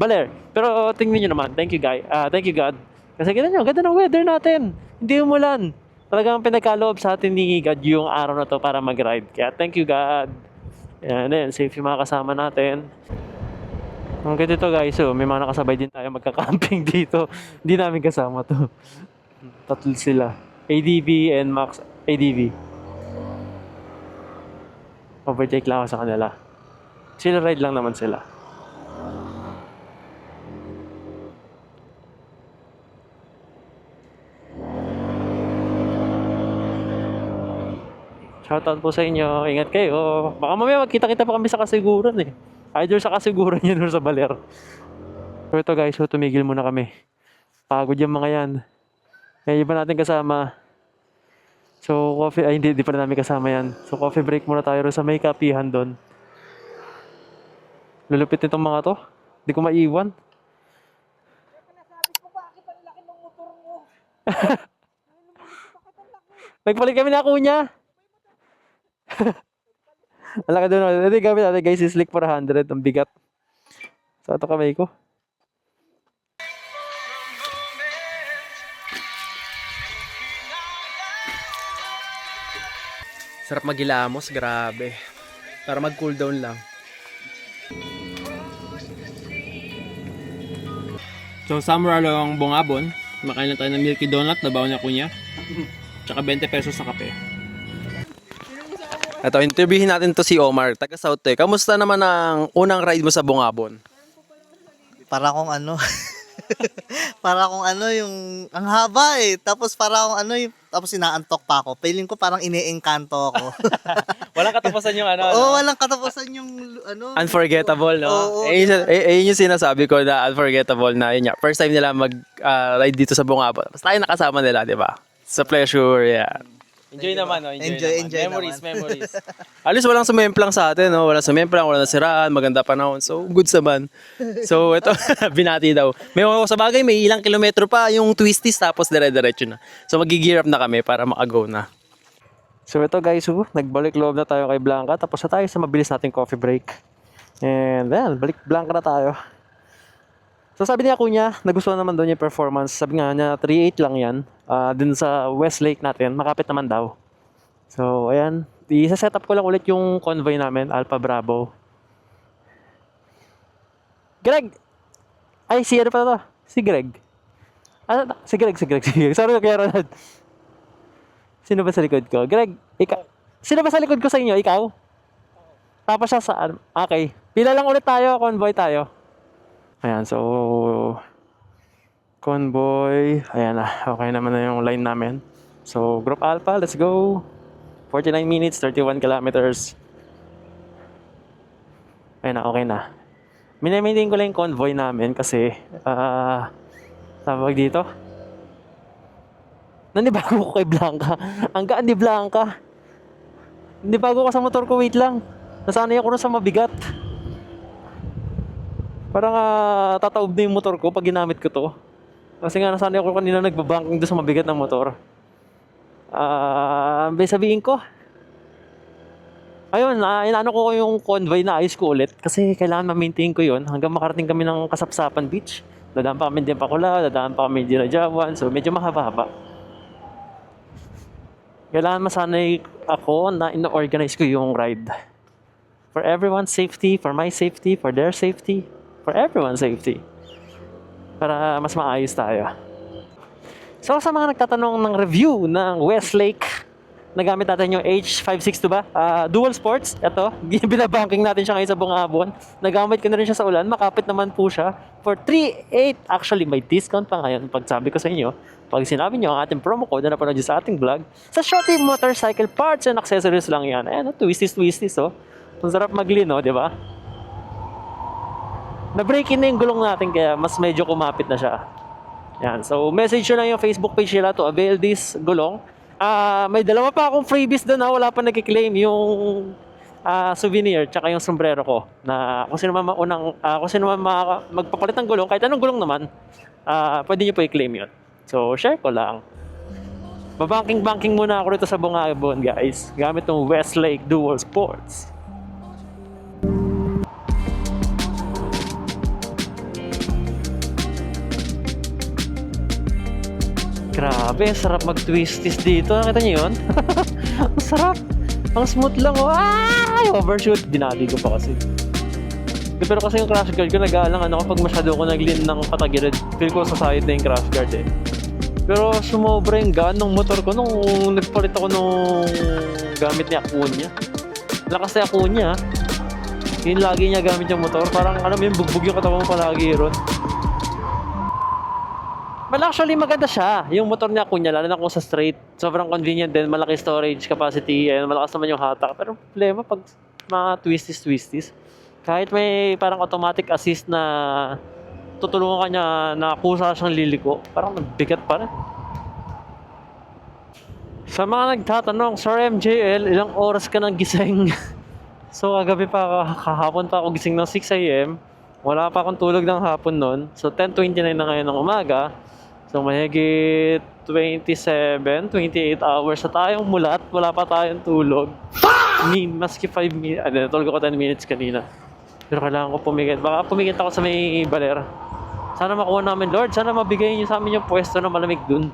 Baler. Pero tingnan nyo naman. Thank you guys. Thank you God. Kasi ganun nyo. Ganda ng weather natin. Hindi umulan. Talagang pinagkaloob sa atin ni God yung araw na to para mag-ride. Kaya thank you God. Yan. Safe yung mga kasama natin. Ang ganito guys, so may mga nakasabay din tayo magka-camping dito. Hindi namin kasama to. Tatlo sila. ADV and Max ADV. Overtake lang ako sa kanila. Sila ride lang naman sila. Shoutout po sa inyo. Ingat kayo. Baka mamaya magkita-kita pa kami sa Kasiguran eh. Either sa Kasiguran yan or sa Baler. So ito guys, so tumigil muna kami. Pagod yung mga yan. Eh, iba natin kasama. So coffee, ay hindi pa namin kasama yan. So coffee break muna tayo sa may kapihan doon. Lulupit nitong mga to. Hindi ko maiwan. Nasabi ko bakit ang laki ng motor mo? Nagpalit kami na Acuna. Ang laki doon. Ito yung gamit natin guys, is Slick 400. Ang bigat. So ito kamay ko. Sarap maghilamos, grabe. Para mag-cool down lang. So somewhere along Bungabon, makain lang tayo ng Milky Donut na baon niya Acuna. Tsaka 20 pesos na kape. Ito, interviewin natin to si Omar, taga South eh. Kamusta naman ang unang ride mo sa Bungabon? Para akong ano. Para akong ano yung ang haba eh. Tapos para akong ano yung tapos inaantok pa ako. Feeling ko parang iniengkanto ako. Walang katapusan yung ano. Oo, walang katapusan yung ano. Unforgettable, no? Oo, Yun yung sinasabi ko na unforgettable na yun. First time nila mag-ride dito sa Bungabon. Basta tayo nakasama nila, di ba? Sa pleasure, yeah. Enjoy naman, no? Enjoy Memories, naman. memories. Alis walang sumemplang sa atin, no? Walang sumemplang, walang nasiraan, maganda panahon. So, good naman. So, ito, binati daw. Sa bagay, may ilang kilometro pa yung twisties, tapos dire-diretso na. So, mag-gear up na kami para maka-go na. So, ito guys, nagbalik loob na tayo kay Blanca. Tapos na tayo sa mabilis nating coffee break. And then, balik Blanca na tayo. So sabi niya kunya, nagustuhan naman doon yung performance. Sabi nga niya, 3.8 lang yan. Dun sa Westlake natin, makapit naman daw. So ayan, isa-set up ko lang ulit yung convoy namin, Alpha Bravo. Greg! Ay, si ano pa to? Si Greg. Si Greg. Sorry, kaya Ronald. Sino ba sa likod ko? Greg, ikaw. Sino ba sa likod ko sa inyo? Ikaw? Tapos siya saan? Okay. Pila lang ulit tayo, convoy tayo. Ayan, so convoy, ayan na, okay naman na yung line namin. So Group Alpha, let's go. 49 minutes, 31 kilometers. Ayan na, okay na. Minamaintain ko lang yung convoy namin kasi tawag dito, nanibago ko kay Blanca. Ang gaan ni Blanca. Nanibago ko sa motor ko, wait lang. Nasanay ako na sa mabigat. Parang tataob na yung motor ko pag ginamit ko to. Kasi nga nasanay ako kanina nagbabanking doon sa mabigat ng motor. May sabihin ko. Ayun, inaano ko yung convoy na ayos ko ulit. Kasi kailangan ma-maintain ko yun hanggang makarating kami ng Kasapsapan Beach. Dadaan pa kami din Pakula, dadaan pa kami Dinajawan. So medyo mahaba-haba. Kailangan masanay ako na ino-organize ko yung ride. For everyone's safety, for my safety, for their safety. For everyone's safety. Para mas maayos tayo. So sa mga nagtatanong ng review ng Westlake, nagamit natin yung H562 ba? Dual Sports. Ito, binabanking natin siya ngayon sa Bungabon. Nagamit ko na rin siya sa ulan. Makapit naman po siya. For 3.8, actually may discount pa ngayon. Pag sabi ko sa inyo, pag sinabi nyo ang ating promo code na napanood nyo sa ating vlog, sa Shorty Motorcycle Parts and Accessories lang yan. Ayan, twisties, oh. Ang sarap maglino, di ba? Na-break in na yung gulong natin kaya mas medyo kumapit na siya. Yan. So, message nyo lang yung Facebook page nila to avail this gulong. May dalawa pa akong freebies doon, wala pa nag-claim yung souvenir tsaka yung sombrero ko. Na kung sino man magpapalit ng gulong, kahit anong gulong naman, pwede nyo po i-claim yun. So, share ko lang. Babanking-banking muna ako rito sa Bungabon, guys. Gamit ng Westlake Dual Sports. Grabe, sarap mag-twisties dito. Nakita niyo yun? Ang sarap. Ang smooth lang. Ay, overshoot. Dinati ko pa kasi. Pero kasi yung crash guard ko, nag-aalang kapag masyado ko nag-lean ng patagilid. Feel ko sa side na yung crash guard eh. Pero sumobra yung gaan ng motor ko nung nagpalit ako nung gamit ni Acuna. Lakas ni Acuna. Yung lagi niya gamit yung motor. Parang alam mo yung bugbog yung katawan mo palagi ron. Well, actually maganda siya. Yung motor niya Acuna, lalo na kung sa straight. Sobrang convenient din, malaki storage capacity, and malakas naman yung hatak. Pero problema pag mga twisties, kahit may parang automatic assist na tutulungan ka niya na kusa siyang liliko, parang nagbigat pa rin. Sa mga nagtatanong, Sir MJL, ilang oras ka nang gising? So kagabi pa, kahapon pa ako gising ng 6 AM. Wala pa akong tulog ng hapon nun. So 10:29 na ngayon ng umaga. So mahigit 27, 28 hours na tayong mulat. Wala pa tayong tulog. Maski 5 minutes. Tulog ako 10 minutes kanina. Pero kailangan ko pumigit. Baka pumigit ako sa may baler. Sana makuha namin, Lord. Sana mabigay niyo sa amin yung pwesto na malamig dun.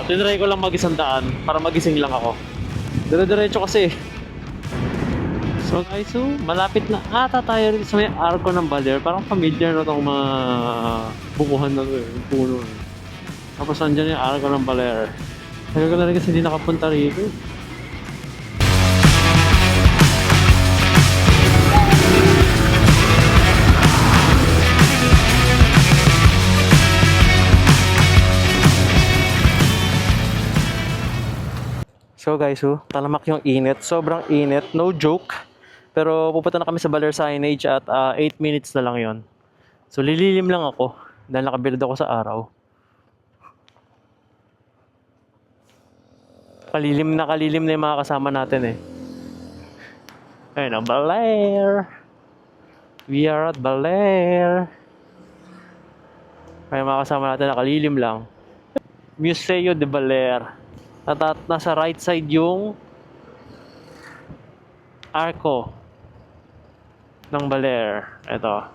Tinry ko lang mag-100 para magising lang ako. Dire-diretso kasi. So guys, malapit na ata tayo rin sa may arko ng Baler. Parang familiar na itong mga bukuhan ng puno. Tapos andyan yung arko ng Baler. Kaya ko na rin kasi hindi nakapunta rito. So guys, talamak yung init. Sobrang init. No joke. Pero pupunta na kami sa Baler Signage at 8 minutes na lang yon. So lililim lang ako dahil nakabilad ako sa araw. Kalilim na yung mga kasama natin eh. Ayun ang Baler. We are at Baler. Kaya mga kasama natin nakalilim lang. Museo de Baler. At nasa right side yung arko ng Baler. Ito.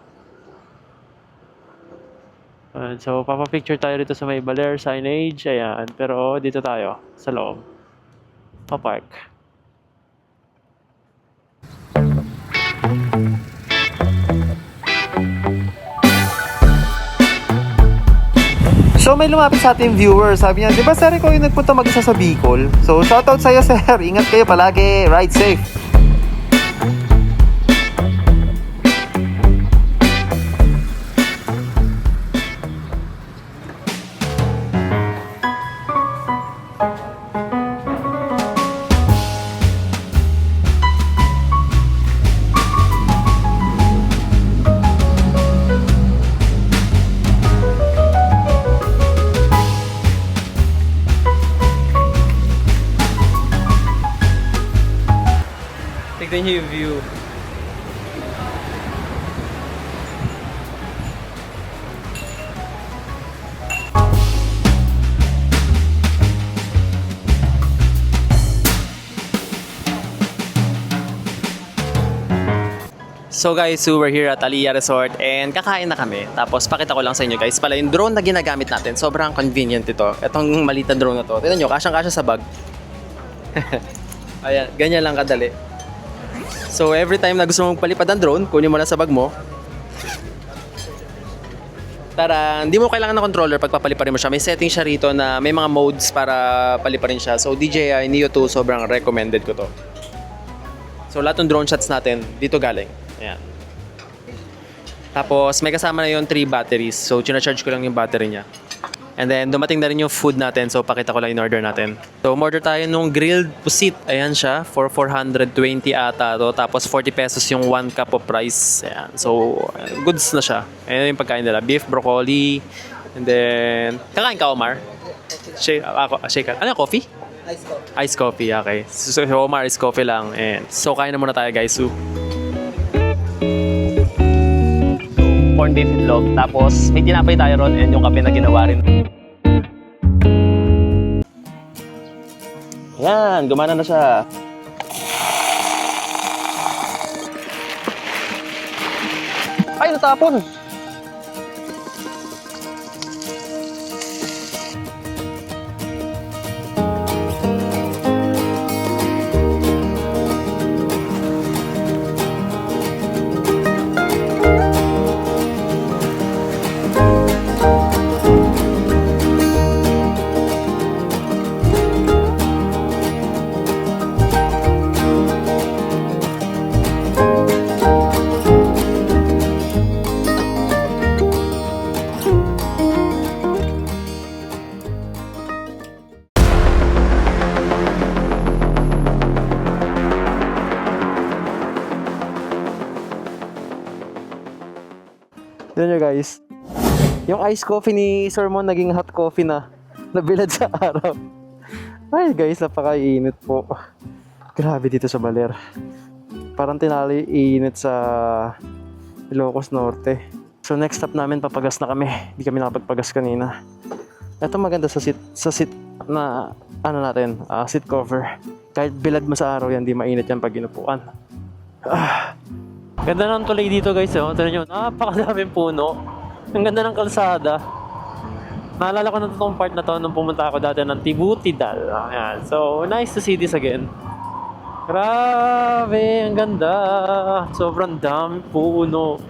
So, papapicture tayo dito sa may Baler signage. Ayan. Pero dito tayo sa loob. Pa-park. So may lumapit sa ating viewer, sabi niya, di ba sir, ikaw yung nagpunta mag-isa sa Bicol? So shoutout sa'yo sir, ingat kayo palagi, ride safe. Tignan niyo yung view. So guys, we're here at Aliyah Resort and kakain na kami. Tapos pakita ko lang sa inyo guys, pala yung drone na ginagamit natin, sobrang convenient ito. Itong maliit na drone na to. Tingnan nyo, kasyang-kasya sa bag. Ayan, ganyan lang kadali. So every time na gusto mong palipad ang drone, kunin mo lang sa bag mo. Tara, hindi mo kailangan ng controller pag papaliparin mo siya. May setting siya rito na may mga modes para paliparin siya. So DJI Neo 2, sobrang recommended ko to. So lahat ng drone shots natin, dito galing. Ayan. Tapos may kasama na yung 3 batteries. So charge ko lang yung battery niya. And then dumating na rin yung food natin. So pakita ko lang in order natin. So umorder tayo nung grilled pusit. Ayan siya. For 420 ata to. Tapos 40 pesos yung 1 cup of rice. Ayan. So goods na siya. Ayan yung pagkain nila. Beef, broccoli. And then kakain ka, Omar? Shake. Ano yung coffee? Ice coffee. Ice coffee, okay. So Omar, ice coffee lang. And so kain na muna tayo guys. So corned beef itlog. Tapos may tinapay tayo ron and yung kape na ginawa rin. Yan, gumana na siya. Ay, natapon! Tignan nyo guys, yung iced coffee ni Sir Mon naging hot coffee na nabilad sa araw. Ay guys, napakainit po. Grabe dito sa Baler. Parang tinali init sa Ilocos Norte. So next stop namin, papagas na kami. Hindi kami nakapagpagas kanina. Ito maganda sa seat na ano natin, seat cover. Kahit bilad mo sa araw yan, di mainit yan pag inupuan. Ganda ng tulay dito guys, oh. Tignan nyo, napakadaming puno. Ang ganda ng kalsada. Naalala ko na itong part na to nung pumunta ako dati ng Tibutidal. Ayan. So, nice to see this again. Grabe, ang ganda. Sobrang daming puno.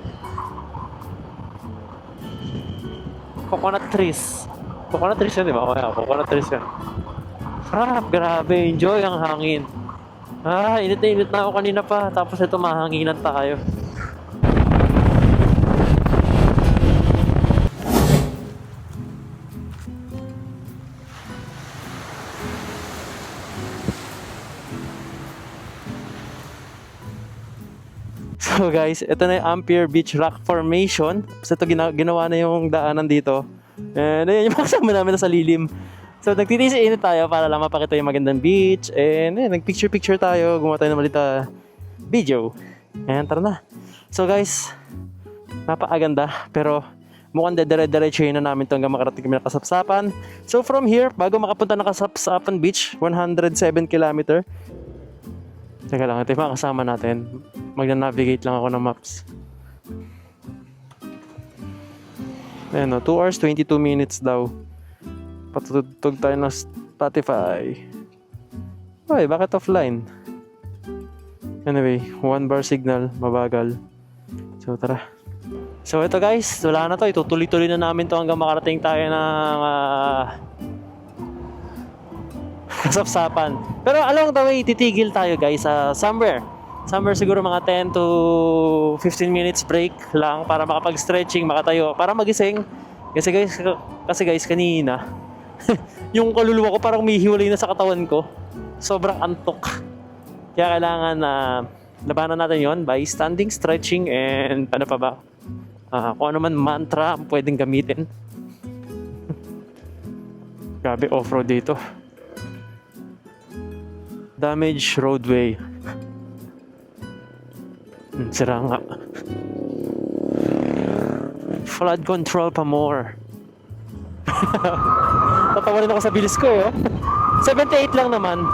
Coconut trees. Coconut trees yan, di ba? Kaya, coconut trees yan. Sarap, grabe. Enjoy ang hangin. Init na ako kanina pa. Tapos ito, mahanginan tayo. So guys, ito na yung Ampere Beach Rock Formation. So ito ginawa na yung daanan dito. And ayun, yung mga kasama namin na sa lilim. So nagtitiis-init tayo para lang mapakita yung magandang beach. And ayun, nag-picture-picture tayo. Gumawa tayo ng malita video. And tara na. So guys, napakaganda. Pero mukhang dedire-diretso na namin ito hanggang makarating kami ng Kasapsapan. So from here, bago makapunta ng Kasapsapan Beach, 107 kilometer. Teka lang, ito yung mga kasama natin. Magna-navigate lang ako ng maps. Ayan o, 2 hours 22 minutes daw. Patutugtog tayo ng Spotify. Ay, bakit offline? Anyway, 1 bar signal, mabagal. So tara. So ito guys, wala na to. Itutuloy-tuloy na namin to hanggang makarating tayo ng Kasapsapan. Pero along the way, titigil tayo guys somewhere. Somewhere siguro mga 10 to 15 minutes break lang para makapag-stretching, makatayo, para magising. Kasi guys, kanina, yung kaluluwa ko parang umihiwalay na sa katawan ko. Sobrang antok. Kaya kailangan labanan natin yon by standing, stretching, and ano pa ba? Kung ano man mantra pwedeng gamitin. Grabe, off-road dito. Damage roadway. Sira nga. Flood control pa more. Tatawa rin ako sa bilis ko eh. 78 lang naman.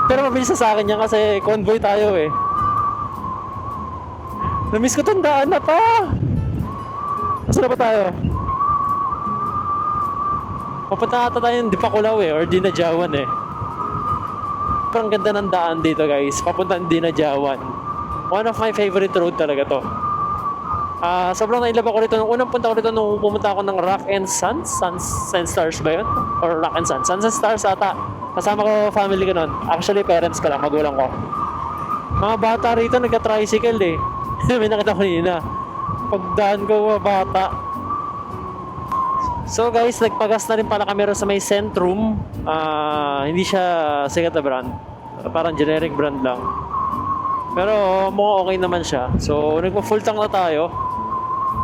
Pero mabilis na sa akin yan kasi convoy tayo eh. Namiss ko tong daan na pa. Saan na ba tayo? Papunta ata tayo ng Dipakulaw eh, or Dinajawan eh. Parang ganda ng daan dito guys, papunta ng Dinajawan. One of my favorite road talaga to. Sobrang nailab ako rito. Nung unang punta ko rito nung pumunta ako ng Rock and Suns and Stars ba yun? Or Rock and Suns and Stars ata. Kasama ko family ko nun. Actually parents ko lang, magulang ko. Mga bata rito nagka-tricycle eh. May nakita ko kanina. Pagdaan ko bata. So guys, nagpagas na rin pala kami sa may Centrum. Hindi siya sikat na brand. Parang generic brand lang. Pero mukhang okay naman siya. So nagpa-full tank na tayo.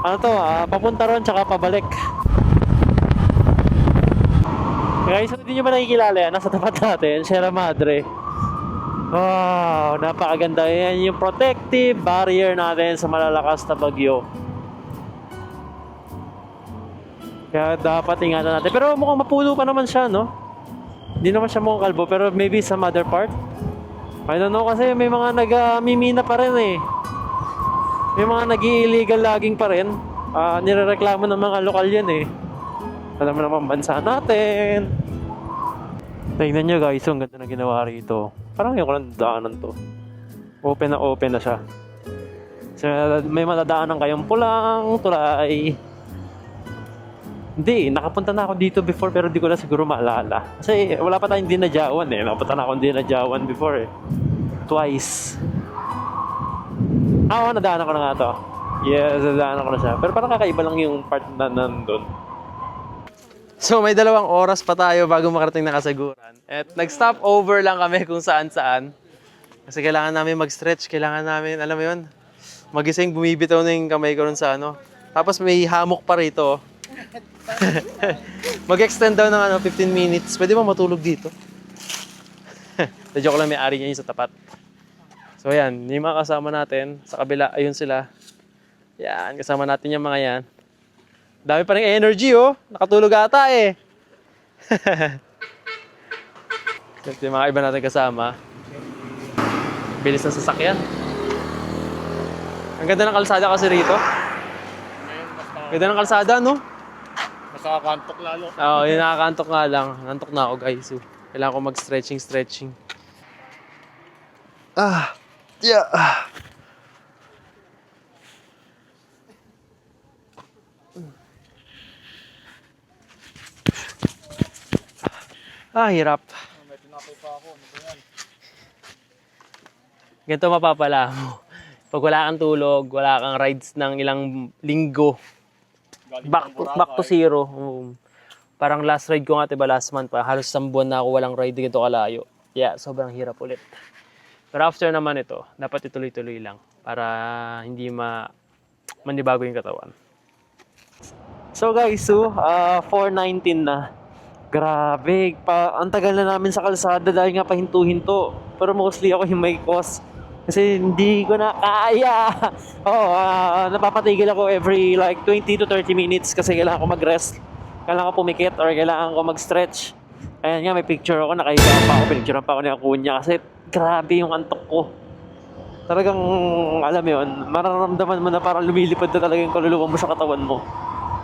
Ano to, papunta ron tsaka pabalik. Guys, hindi nyo ba nakikilala yan? Nasa tapat natin, Sierra Madre. Wow, napakaganda. Yan yung protective barrier natin sa malalakas na bagyo. Kaya dapat ingatan natin. Pero mukhang mapuno pa naman siya, no? Hindi naman siya mukhang kalbo, pero maybe sa mother part. I don't know kasi may mga nag-mimina pa rin eh. May mga nag-illegal logging pa rin. Nirereklamo ng mga lokal yan eh. Alam mo naman bansa natin. Tingnan nyo guys, ang ganda na ginawa rito. Parang yung lang daanan to. Open na siya. So, may matadaanan kayong pulang, tulay. Hindi, nakapunta na ako dito before pero di ko na siguro maalala. Kasi wala pa tayong Dinajawan eh. Nakapunta na ako Dinajawan before eh. Twice. Nadaanan ko na nga to. Yes, nadaanan ko na siya. Pero parang kakaiba lang yung part na nandun. So may 2 oras pa tayo bago makarating na Kasiguran. At nag-stop over lang kami kung saan-saan. Kasi kailangan namin mag-stretch. Kailangan namin, alam mo yun, magising, bumibitaw na yung kamay ko rin sa ano. Tapos may hammock pa rito. Mag-extend daw ng 15 minutes. Pwede ba matulog dito? Joke lang, may ari niya yung sa tapat. So ayan, yung mga kasama natin sa kabila, ayun sila. Yan, kasama natin yung mga yan. Dami pa rin energy oh. Nakatulog ata eh. Ito yung mga iba natin kasama. Bilis na sasakyan. Ang ganda ng kalsada kasi rito. Ganda ng kalsada, no? Nakakantok lalo. Oo, yung nakakantok nga lang. Nantok na ako, guys. So, kailangan ko mag-stretching. Yeah. Hirap. May tinapay pa ako. Ano ba yan? Ganito mapapala mo. Pag wala kang tulog, wala kang rides ng ilang linggo, back to zero. Parang last ride ko nga, diba, last month pa. Halos 1 buwan na ako walang ride dito kalayo. Yeah, sobrang hirap ulit. Pero after naman ito, dapat ituloy-tuloy lang. para hindi manibago yung katawan. So guys, 4:19 na. Grabe, ang tagal na namin sa kalsada dahil nga pahinto-hinto. Pero mostly ako yung may cause. Kasi hindi ko na kaya. Napapatigil ako every like 20 to 30 minutes kasi kailangan ko mag-rest. Kailangan ko pumikit or kailangan ko mag-stretch. Ayan nga, may picture ako, nakahiga pa ako, pinicturean pa ako ni Acuna kasi grabe yung antok ko. Talagang, alam mo yun, mararamdaman mo na parang lumilipad na talaga yung kaluluwa mo sa katawan mo.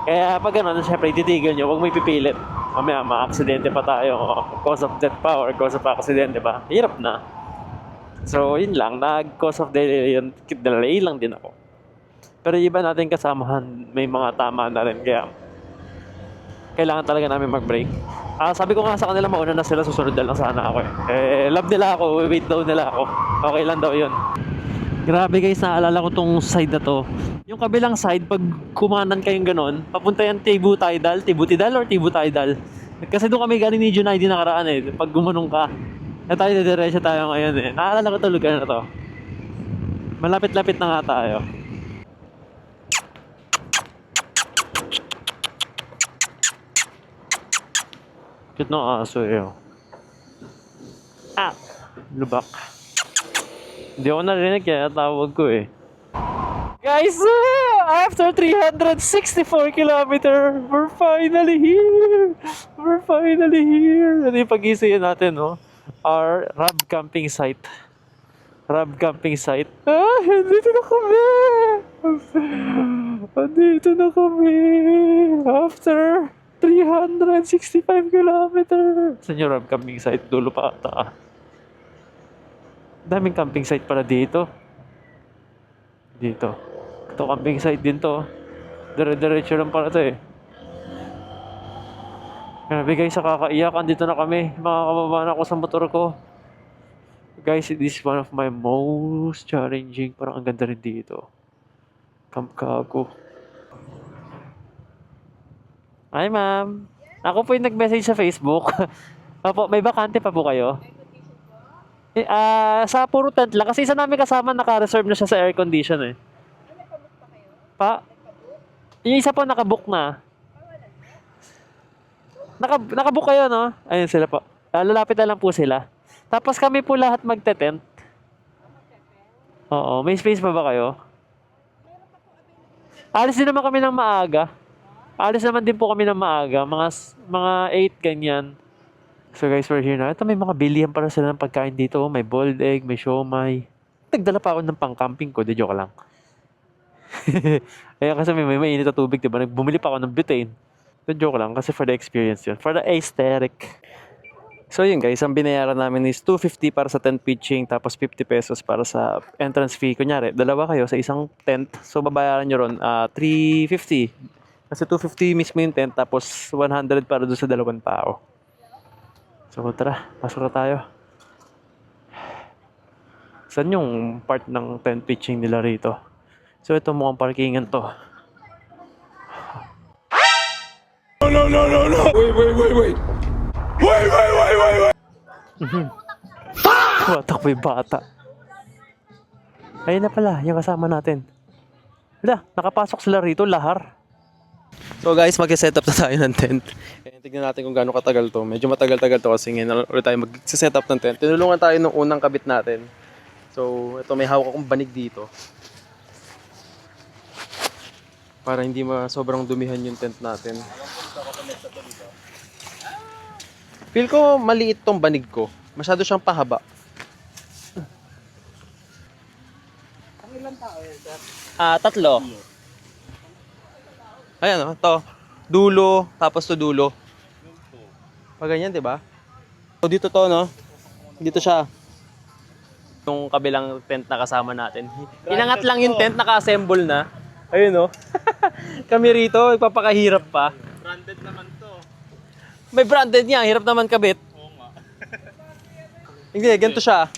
Kaya pag gano'n, syempre, titigil nyo, huwag mo ipipilit. Mamaya, ma-aksidente pa tayo, cause of death pa, or cause of aksidente pa. Hirap na. So, yun lang, cause of delay lang din ako. Pero iba natin kasamahan, may mga tama na rin, kaya kailangan talaga namin mag-break. Sabi ko nga sa kanila, mauna na sila, susunod na lang sana ako love nila ako, wait daw nila ako. Okay lang daw yun. Grabe guys, naalala ko tong side na to. Yung kabilang side, pag kumanan kayong ganon, papunta yan Tibutidal or Tibutidal. Kasi doon kami galing ni Junaidi nakaraan pag gumanong ka. Na tayo, diretso tayo ngayon Naalala ko to lugar na to. Malapit-lapit na nga tayo. Cute ng aso lubak. Hindi ako narinig kaya tawag ko Guys, after 364 kilometer, we're finally here! We're finally here! Ano yung pag-isiyan natin, Our Rab camping site. Rab camping site. Andito na kami! Andito na kami! After 365 kilometer. Saan yung Rab camping site? Dulo pa ata. Daming camping site para dito. Dito. Ito camping site din to. Dire-diretso lang para to Grabe guys, nakakaiyak. Andito na kami. Makakababa ako sa motor ko. Guys, this is one of my most challenging. Parang ang ganda rin dito. Camp Kago. Hi ma'am. Ako po yung nag-message sa Facebook. Opo, may bakante pa po kayo? Sa puro tent lang. Kasi isa namin kasama naka-reserve na siya sa air condition Nakabook pa kayo? Pa? Yung isa po nakabook na. Nakabook kayo, no? Ayun sila po. Lalapit na lang po sila. Tapos kami po lahat magte-tent. Oo. May space pa ba kayo? Alis din naman kami ng maaga. Alis naman din po kami ng maaga. Mga 8 ganyan. So guys, we're here na. Ito may mga bilihan para sila ng pagkain dito. May boiled egg, may siomay. Nagdala pa ako ng pang-camping ko. Di joke lang. Kaya kasi may mainit na tubig, diba? Bumili pa ako ng butane. Di joke lang kasi for the experience yun. For the aesthetic. So yun guys, ang binayaran namin is 250 para sa tent pitching, tapos 50 pesos para sa entrance fee. Kunyari, dalawa kayo sa isang tent. So babayaran nyo ron 350. Kasi 250 mismo yung tent, tapos 100 para doon sa dalawang tao. So tara, pasok na tayo. Saan yung part ng tent pitching nila rito? So ito mukhang parkingan to. No. Wait. Watak po yung bata. Ayun na pala, yung kasama natin. Hala, nakapasok sila rito, lahar. So guys, mag-set up na tayo ng tent. Tignan natin kung gaano katagal to. Medyo matagal-tagal to kasi ngayon ulit tayo mag-set up ng tent. Tinulungan tayo nung unang kabit natin. So, ito may hawak akong banig dito. Para hindi sobrang dumihan yung tent natin. Feel ko maliit tong banig ko. Masyado siyang pahaba. Ang ilang tao yan, sir? 3. Ayan to. Dulo, tapos to dulo. Pag ganyan, di ba? So dito to, no? Dito siya. Yung kabilang tent na kasama natin. Inangat lang yung tent, naka-assemble na. Ayun, no? Kami rito, ipapakahirap pa. Branded naman to. May branded niya, hirap naman kabit. Oo nga. Hindi, ganito siya.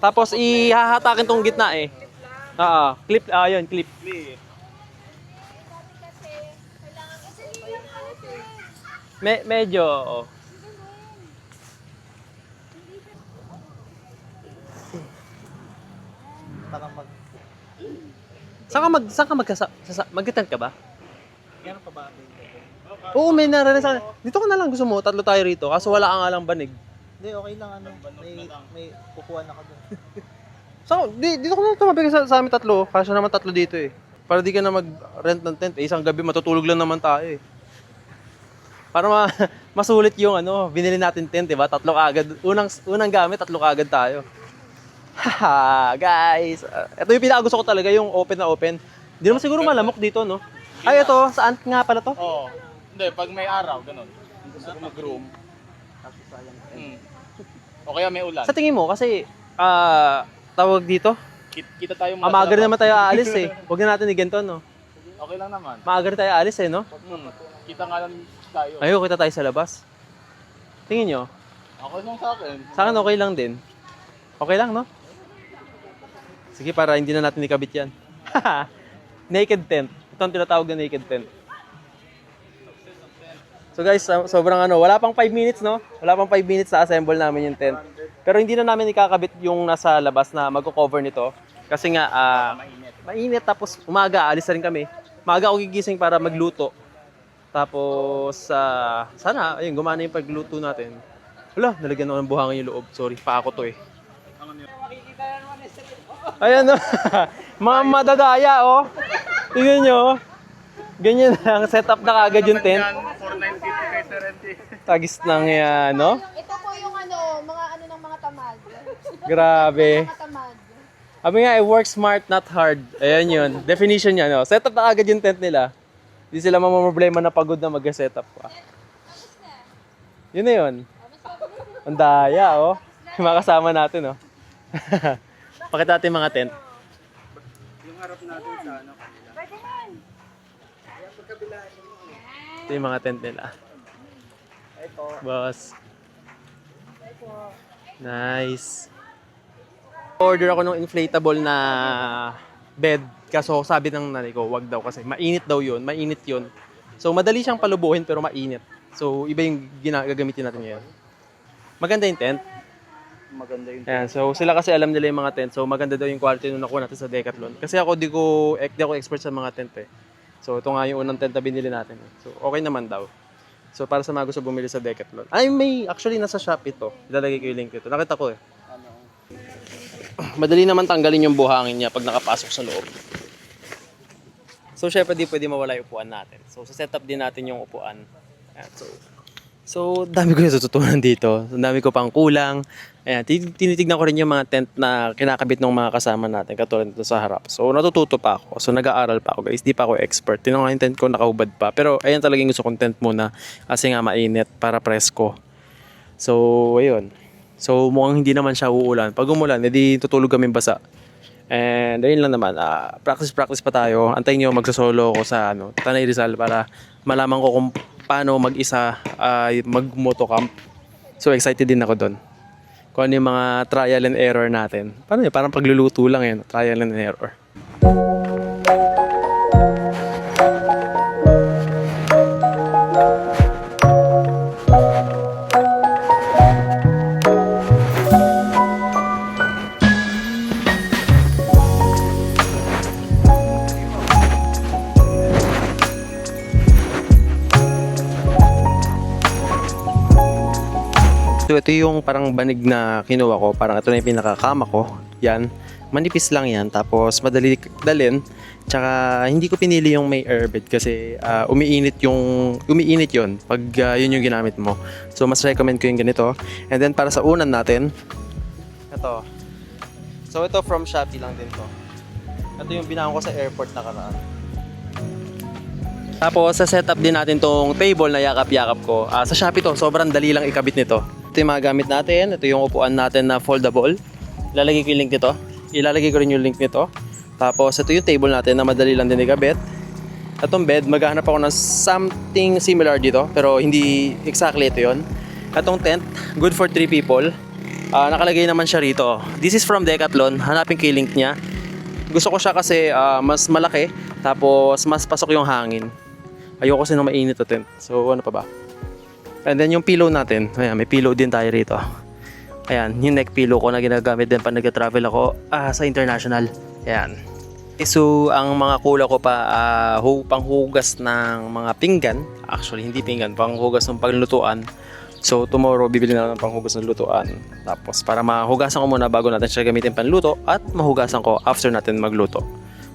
Tapos ihahatakin tong gitna clip, yun, clip. Medyo, Parang Mag-tent ka ba? Meron pa ba? Oo, may narinig sa akin. Dito ka na lang gusto mo, tatlo tayo rito. Kaso wala ka nga lang banig. Hindi, okay lang ano. May kukuha na ka doon. Dito ka na tumabig sa amin tatlo. Kasya naman tatlo dito eh. Para di ka na mag-rent ng tent. Isang gabi matutulog lang naman tayo eh. Para masulit yung binili natin tent, diba? Tatlo kagad. Unang gamit, tatlo kagad tayo. Haha, guys. Ito yung pinakagusto ko talaga, yung open na open. Hindi naman siguro malamok dito, no? Ay, ito. Saan nga pala to? Oo. Hindi, pag may araw, ganun. Gusto ko mag-room. O kaya may ulan. Sa tingin mo, kasi, tawag dito, Kita tayo maaga rin naman tayo aalis eh. Huwag na natin iganto, no? Okay lang naman. Maaga rin tayo aalis eh, no? Kita nga lang tayo. Ayun, kita tayo sa labas. Tingin nyo, Okay lang sa akin. sa akin okay lang din. Okay lang, no? Sige, para hindi na natin ikabit yan. Naked tent. Ito ang tinatawag na naked tent. So guys, sobrang wala pang 5 minutes, no? Wala pang 5 minutes na assemble namin yung tent. Pero hindi na namin ikakabit yung nasa labas na magko-cover nito. Kasi nga, mainit. Tapos umaga, alis na rin kami. Maaga ako gigising para magluto. Tapos, sana, ayun, gumana yung pagluto natin. Wala, nalagyan ako ng buhangin yung loob. Sorry, pa ako to eh. Ayan, no? Mga madadaya, oh. Tingnan nyo, oh. Ganyan lang, setup na kagad yung tent. 4,950 kay Serenti. Tagis lang yan, no? Ito po yung mga ng mga tamad. Grabe. Mga tamad. Sabi nga, work smart, not hard. Ayan yun. Definition niya, no? Setup na kagad yung tent nila. Hindi sila mamamroblema na pagod na mag-setup pa. Yun na yun. Ang daya, oh. Yung mga kasama natin, oh. Pakita natin yung mga tent. Yung harap natin sa Ito yung mga tent nila. Boss. Nice. Order ako ng inflatable na bed. Kaso sabi ng nanay ko, wag daw kasi mainit daw yun. Mainit yun. So madali siyang palubuhin pero mainit. So iba yung gagamitin natin ngayon. Maganda yung tent. maganda yung Ayan, so sila kasi alam nila yung mga tent. So maganda daw yung quality nung nakuha natin sa Decathlon. Kasi ako di ako expert sa mga tent eh. So ito nga yung unang tent na binili natin. So okay naman daw. So para sa mga gusto bumili sa Decathlon. Ay, actually nasa Shopee ito. Ilalagay ko yung link ito. Nakita ko eh. Madali naman tanggalin yung buhangin niya pag nakapasok sa loob. So syempre di pwede mawala yung upuan natin. So sa setup din natin yung upuan. Ayan, so dami ko natututunan dito. So, dami ko pang kulang. Ayan, tinitignan ko rin yung mga tent na kinakabit ng mga kasama natin katulad nito sa harap. So natututo pa ako. So nag-aaral pa ako guys. Di pa ako expert. Tinanong yung tent ko nakahubad pa. Pero ayan talaga yung gusto kong tent muna. Kasi nga mainit para presko. So ayun. So mukhang hindi naman siya uulan. Pag umulan, edi tutulog kami basa. And ayun lang naman. Practice pa tayo. Antayin nyo magsasolo ko sa Tanay Rizal para malaman ko kung paano mag-isa mag-motocamp. So excited din ako doon. Kung ano yung mga trial and error natin. Paano yun? Parang pagluluto lang yun. Trial and error. So ito yung parang banig na kinuha ko. Parang ito na yung pinakakama ko. Yan. Manipis lang yan. Tapos madali dalhin. Tsaka hindi ko pinili yung may airbed kasi umiinit yun pag yun yung ginamit mo. So mas recommend ko yung ganito. And then para sa unan natin, ito. So ito from Shopee lang din to. Ito yung binawang ko sa airport na karaan. Tapos sa setup din natin tong table na yakap-yakap ko. Sa Shopee to, sobrang dali lang ikabit nito. Ito yung mga gamit natin. Ito yung upuan natin na foldable. Ilalagay ko yung link nito. Ilalagay ko rin yung link nito. Tapos ito yung table natin na madali lang din ikabit. Itong bed, maghahanap ako ng something similar dito. Pero hindi exactly ito yun. Itong tent, good for 3 people. Nakalagay naman siya rito. This is from Decathlon. Hanapin ko yung link niya. Gusto ko siya kasi mas malaki. Tapos mas pasok yung hangin. Ayoko kasi nung mainit na tent. So ano pa ba? And then yung pillow natin. Ayan, may pillow din tayo rito. Ayan, yung neck pillow ko na ginagamit din pag nag-travel ako sa international. Ayan. So, ang mga kulang ko pa, panghugas ng mga pinggan. Actually, hindi pinggan, panghugas ng paglutuan. So, tomorrow, bibili na lang ng panghugas ng lutuan. Tapos, para mahugasan ko muna bago natin siya gamitin panluto at mahugasan ko after natin magluto.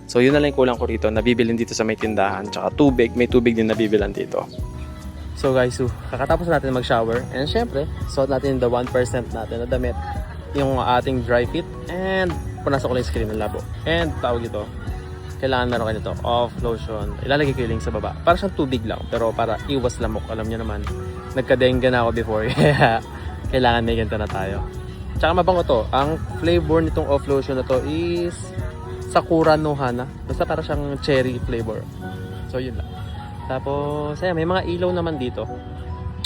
So, yun na lang yung kulang ko rito. Nabibilin dito sa may tindahan. Tsaka tubig. May tubig din nabibilan dito. So, guys, kakatapos natin mag-shower. And, syempre, suot natin the 1% natin na damit. Yung ating dry fit. And, punasan ko lang yung screen ng labo. And tawag ito, kailangan meron kayo nito, off lotion. Ilalagay ko yung link sa baba. Para siyang tubig lang, pero para iwas lamok. Alam niyo naman, nagka-dengue na ako before. Kaya kailangan may ganito na tayo. Tsaka mabango to. Ang flavor nitong off lotion na to is Sakura no Hana. Basta para siyang cherry flavor. So yun lang. Tapos, may mga ilaw naman dito.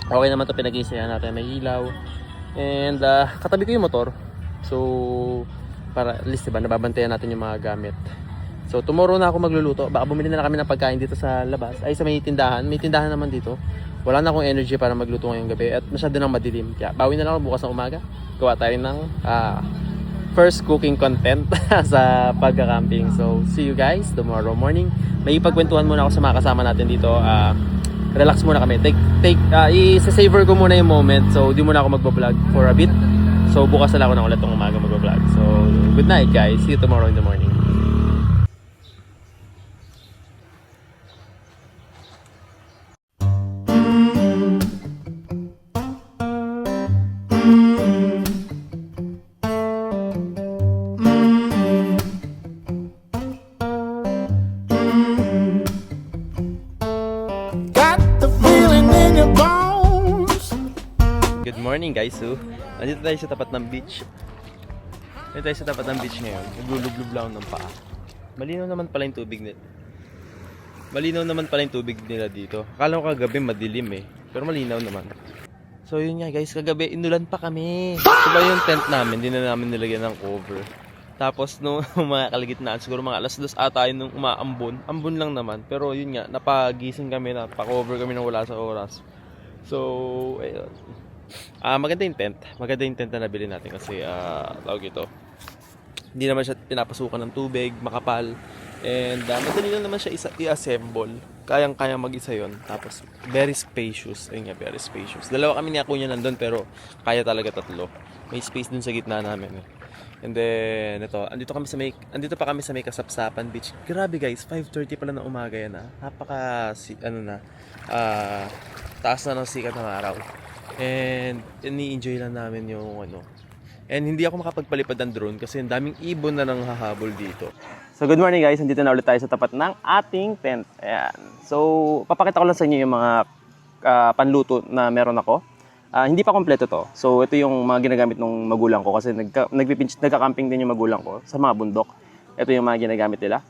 Okay naman to, pinag-iisayan natin. May ilaw. And katabi ko yung motor. So, para at least diba, nababantayan natin yung mga gamit. So tomorrow na ako magluluto. Baka bumili na kami ng pagkain dito sa labas. Ay sa may tindahan. May tindahan naman dito. Wala na akong energy para magluto ngayong gabi. At masyado nang madilim. Kaya bawi na lang ako bukas ng umaga. Gawa tayo ng first cooking content sa pagka-camping. So see you guys tomorrow morning. May ipagkwentuhan muna ako sa mga kasama natin dito. Relax muna kami. I-savor ko muna yung moment. So di muna ako magbablog for a bit. So bukas na lang ako ng ulit ng umaga mag-vlog. So good night guys. See you tomorrow in the morning. Good morning guys. So, nandito tayo sa tapat ng beach. Nandito tayo sa tapat ng beach ngayon. Naglulublob lang ng paa. Malinaw naman pala yung tubig nila. Malinaw naman pala yung tubig nila dito. Akala ko kagabi madilim eh. Pero malinaw naman. So yun nga guys, kagabi inulan pa kami. Diba yung tent namin, hindi na namin nilagyan ng cover. Tapos nung mga kalagitnaan, siguro mga alas 2 ata yun nung umaambon. Ambon lang naman. Pero yun nga, napagising kami, napakover kami nang wala sa oras. So, ayun. Maganda yung tent. Maganda yung tent na nabili natin kasi tawag ito. Hindi naman siya pinapasukan ng tubig, makapal. And madali lang naman siya i-assemble. Kayang-kaya mag-isa yun. Tapos very spacious. Ayun nga, very spacious. Dalawa kami ni Akuya nandun pero kaya talaga tatlo. May space dun sa gitna namin. And then andito pa kami sa may Kasapsapan Beach. Grabe guys, 5:30 pala ng umaga yan taas na ng sikat ng araw. And ini-enjoy lang namin yung And hindi ako makapagpalipad ng drone kasi ang daming ibon na nang hahabol dito. So good morning guys, nandito na ulit tayo sa tapat ng ating tent. Ayan. So papakita ko lang sa inyo yung mga panluto na meron ako. Hindi pa kompleto to. So ito yung mga ginagamit ng magulang ko kasi nagka-camping din yung magulang ko sa mga bundok. Ito yung mga ginagamit nila.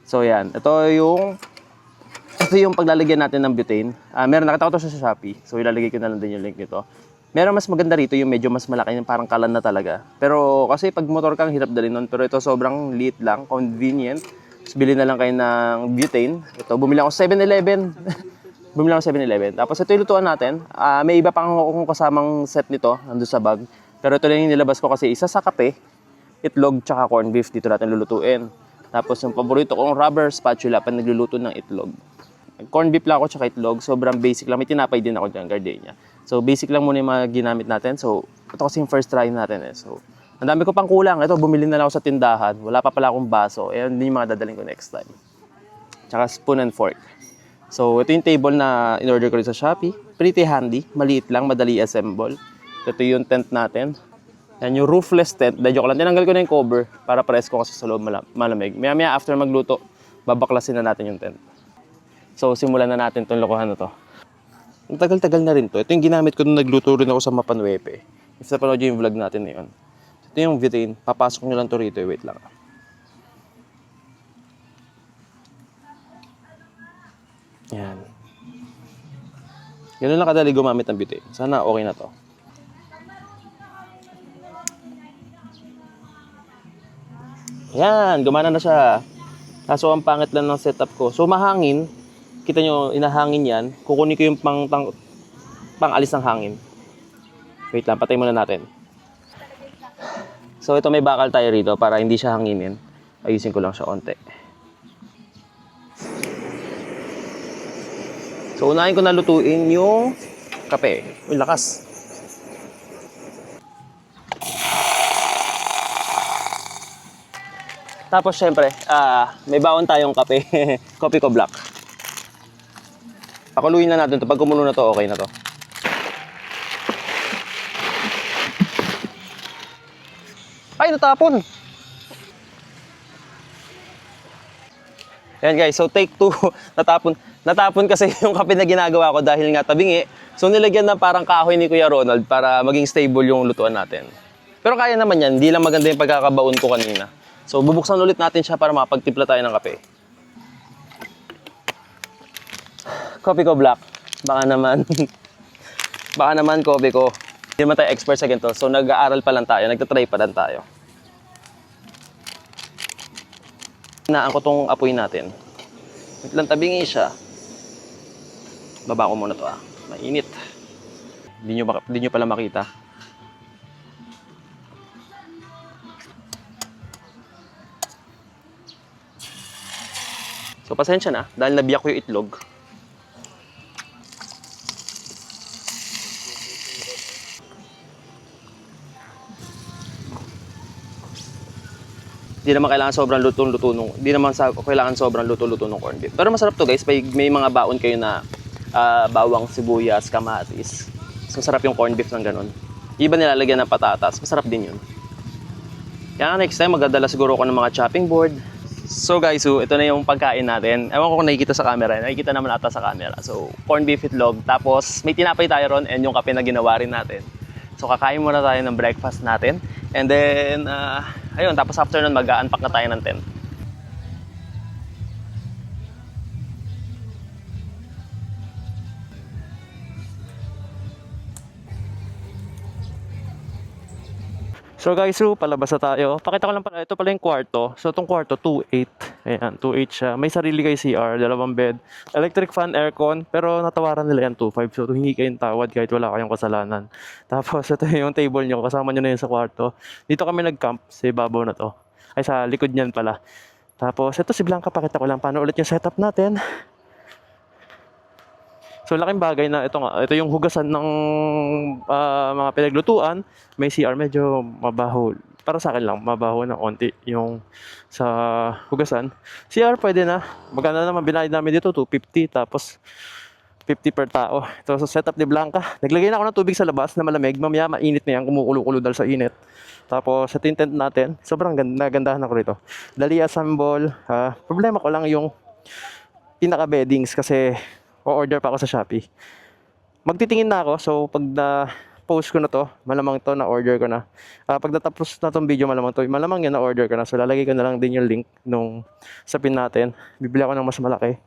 So yan, ito yung paglalagyan natin ng butane. Meron, nakita ko to sa Shopee. So ilalagay ko na lang din yung link nito. Meron mas maganda rito yung medyo mas malaki, yung parang kalan na talaga. Pero kasi pag motor kang hirap dalhin nun. Pero ito sobrang liit lang, convenient. So, bili na lang kayo ng butane. Ito, bumili ako sa 7-Eleven. Bumili ako sa 7-Eleven. Tapos ito yung lutuan natin. May iba pang akong kasamang set nito, nandun sa bag. Pero ito lang yung nilabas ko kasi isa sa kape, itlog, tsaka corned beef. Dito natin lulutuin. Tapos yung paborito kong rubber spatula pag nagluluto ng itlog. Corned beef lang ako tsaka itlog. Sobrang basic lang. May tinapay din ako dyan, gardenia. So basic lang muna yung mga ginamit natin. So ito kasi yung first try natin eh. So ang dami ko pang kulang. Ito, bumili na lang ako sa tindahan. Wala pa pala akong baso. Ayan din yung mga dadaling ko next time. Tsaka spoon and fork. So ito yung table na in-order ko rin sa Shopee. Pretty handy. Maliit lang, madali assemble. Ito yung tent natin. Yan yung roofless tent. Dahil joke lang. Tinanggal ko na yung cover para pares ko kasi sa loob malamig. Maya after magluto, babaklasin na natin yung tent. So simulan na natin itong lokohan na to. Ang tagal-tagal na rin to. Ito yung ginamit ko nung nagluto rin ako sa Mapanwepe. If napanood yung vlog natin na yun. Ito yung butane. Papasok nyo lang to rito. Wait lang. Yan. Ganun lang kadali gumamit ng butane. Sana okay na to. Yan. Gumana na siya. Kaso ang pangit lang ng setup ko. So mahangin. Kita nyo, inahangin yan. Kukunin ko yung pang alis ng hangin. Wait lang, patay muna natin. So ito may bakal tayo rito para hindi siya hanginin. Ayusin ko lang siya onte. So, unahin ko na lutuin yung kape. Uy, lakas. Tapos, syempre, may baon tayong kape. Coffee ko black. Pakuluin na natin to. Pag kumulo na to, okay na to. Ay, natapon! Ayan guys, so take 2. Natapon kasi yung kape na ginagawa ko dahil nga tabingi. So nilagyan na parang kahoy ni Kuya Ronald para maging stable yung lutuan natin. Pero kaya naman yan, hindi lang maganda yung pagkakabaon ko kanina. So bubuksan ulit natin siya para makapagtimpla tayo ng kape. Coffee ko black. Baka naman. Baka naman coffee ko. Hindi naman tayo expert sa ganito. So nag-aaral pa lang tayo, nagtatry pa lang tayo. Hinaan ko tong apoy natin. Wait lang, tabingi siya. Baba ko muna to Mainit. Hindi nyo pala makita. So pasensya na dahil nabiyak ko yung itlog. Hindi naman kailangan sobrang luto-luto nung, hindi naman kailangan sobrang luto-luto ng corned beef. Pero masarap to guys, may mga baon kayo na bawang, sibuyas, kamatis. So sarap yung corned beef ng ganun. Iba nilalagyan ng patatas, masarap din yun. Kaya next time magdadala siguro ako ng mga chopping board. So guys, ito na yung pagkain natin. Ewan ko kung nakikita sa camera, nakikita naman ata sa camera. So corned beef itlog, tapos may tinapay tayo ron and yung kape na ginawa rin natin. So kakain muna tayo ng breakfast natin. And then, ayun, tapos after nun mag-unpack na tayo ng tent. So guys, palabas na tayo. Pakita ko lang pala, ito pala yung kwarto. So itong kwarto, 2.8. Ayan, 2.8 siya. May sarili kayo CR, dalawang bed, electric fan, aircon, pero natawaran nila yan 2.5. So hingi kayong tawad kahit wala kayong kasalanan. Tapos ito yung table nyo, kasama nyo na yun sa kwarto. Dito kami nag-camp sa ibabaw na to. Ay, sa likod niyan pala. Tapos ito si Blanca, pakita ko lang paano ulit yung setup natin. So laking bagay na ito nga, ito yung hugasan ng mga pinaglutuan. May CR, medyo mabaho. Para sa akin lang, mabaho na konti yung sa hugasan. CR pwede na. Maganda naman binayad namin dito, 250 tapos 50 per tao. Ito sa setup ni Blanca. Naglagay na ako ng tubig sa labas na malamig. Mamaya mainit na yan, kumukulo-kulo dahil sa init. Tapos sa tent natin, sobrang nagandahan ako rito. Dali assemble. Problema ko lang yung pinaka-beddings kasi o-order pa ako sa Shopee. Magtitingin na ako. So, pag na-post ko na to, malamang to na-order ko na. Pag natapos na tong video, malamang yan na-order ko na. So, lalagay ko na lang din yung link nung sa pin natin. Bibili ako ng mas malaki.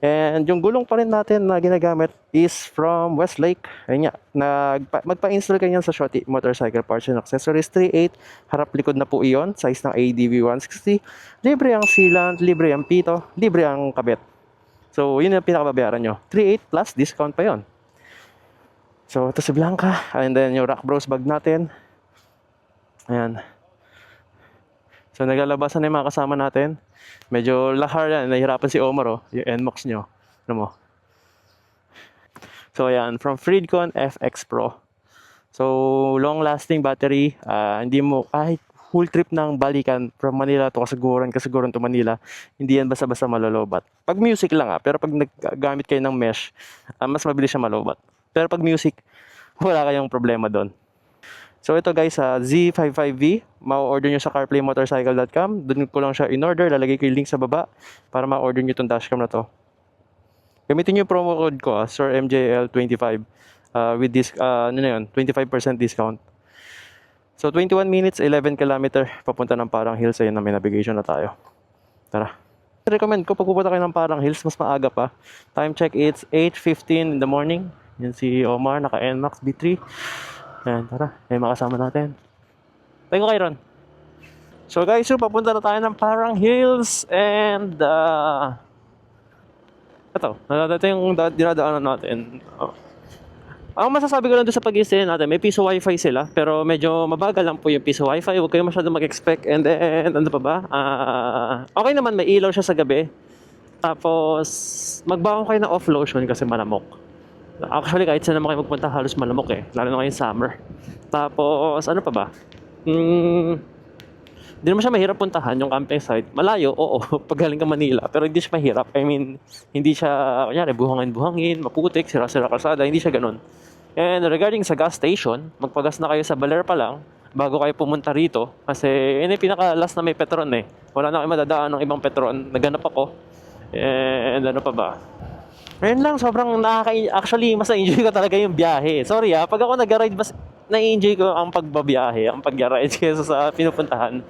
And yung gulong pa rin natin na ginagamit is from Westlake. Ayun nga, magpa-install kayo sa Shotty Motorcycle Parts and Accessories 3.8. Harap-likod na po iyon. Size ng ADV 160. Libre ang sealant, libre ang pito, libre ang kabit. So, yun yung pinakababayaran nyo. 3.8 plus discount pa yon. So, ito si Blanca. And then, yung Rock Bros bag natin. Ayan. So, naglalabasan na yung mga kasama natin. Medyo lahar yan. Nahihirapan si Omar, yung NMAX nyo. Ano mo? So, ayan. From Freedcon FX Pro. So, long-lasting battery. Hindi mo, kahit full trip ng balikan from Manila to Kasiguran to Manila, hindi yan basta-basta malolobat. Pag music lang pero pag naggamit kayo ng mesh, mas mabilis siya malobat. Pero pag music, wala kayong problema doon. So ito guys, Z55V, ma-order nyo sa carplaymotorcycle.com. Doon ko lang siya in-order, lalagay ko yung link sa baba para ma-order nyo itong dashcam na to. Gamitin nyo yung promo code ko, SirMJL25, with this, 25% discount. So, 21 minutes, 11 km, papunta ng Parang Hills. Ayun na, may navigation na tayo. Tara. Recommend ko, pag pupunta kayo ng Parang Hills, mas maaga pa. Time check, it's 8:15 in the morning. Yan si Omar, naka-NMAX B3. Ayan, tara. May makasama natin. Tayo kayo ron. So guys, papunta na tayo ng Parang Hills. And, ito yung dinadaanan natin. Ang masasabi ko lang doon sa pag-i-stay natin, may piso wifi sila, pero medyo mabagal lang po yung piso wifi. Huwag kayo masyado mag-expect. And then, ano pa ba? Okay naman, may ilaw siya sa gabi. Tapos, magbaon kayo ng off lotion kasi malamok. Actually, kahit saan naman kayo magpunta, halos malamok eh. Lalo na ngayong summer. Tapos, ano pa ba? Hindi naman siya mahirap puntahan, yung camping site. Malayo, oo, pag galing ka Manila. Pero hindi siya mahirap. I mean, hindi siya, kunyari, buhangin-buhangin, maputik, sira-sira kalsada. Hindi siya ganun. And regarding sa gas station, magpagas na kayo sa Baler pa lang bago kayo pumunta rito. Kasi yun yung pinaka-last na may Petron eh. Wala na kayo madadaan ng ibang Petron. Naganap ako. And ano pa ba? Ayun lang, sobrang actually, mas na-enjoy ko talaga yung biyahe. Sorry pag ako nag-ride, mas na-enjoy ko ang pagbabiyahe, ang pag-ride kaysa sa pinupuntahan.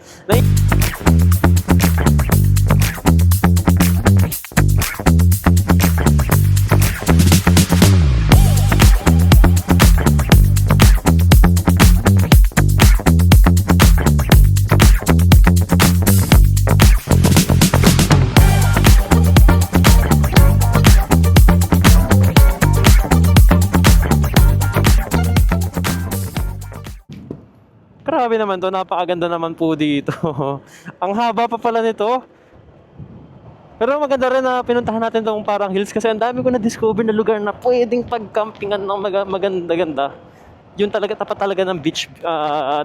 Grabe naman to, napakaganda naman po dito. Ang haba pa pala nito. Pero maganda rin na pinuntahan natin tong parang hills kasi ang dami ko na-discover na lugar na pwedeng pag-campingan ng maganda-ganda. Yun talaga, tapat talaga ng beach.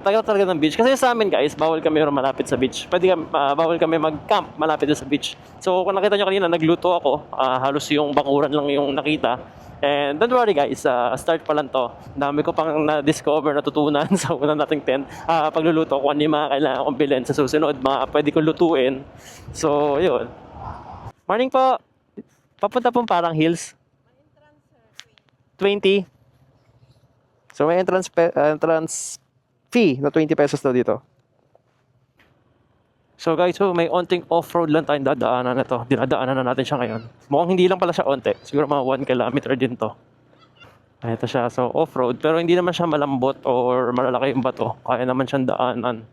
Talaga ng beach. Kasi sa amin guys, bawal kami malapit sa beach. Bawal kami mag-camp malapit sa beach. So kung nakita nyo kanina, nagluto ako. Halos yung bakuran lang yung nakita. And don't worry guys, start pa lang to. Dami ko pang na-discover, natutunan sa una nating tent. Pagluluto ko, ano yung mga kailangan kong bilhin sa susunod, mga pwede kong lutuin. So, yun. Morning po. Papunta pong parang hills. 20. So, may entrance fee na 20 pesos daw dito. So guys, may onting off-road lang tayong dadaanan na to. Dinadaanan na natin siya ngayon. Mukhang hindi lang pala siya onte. Siguro mga 1 kilometer din to. Ito siya. So off-road. Pero hindi naman siya malambot or malalaki yung bato. Kaya naman siyang daanan.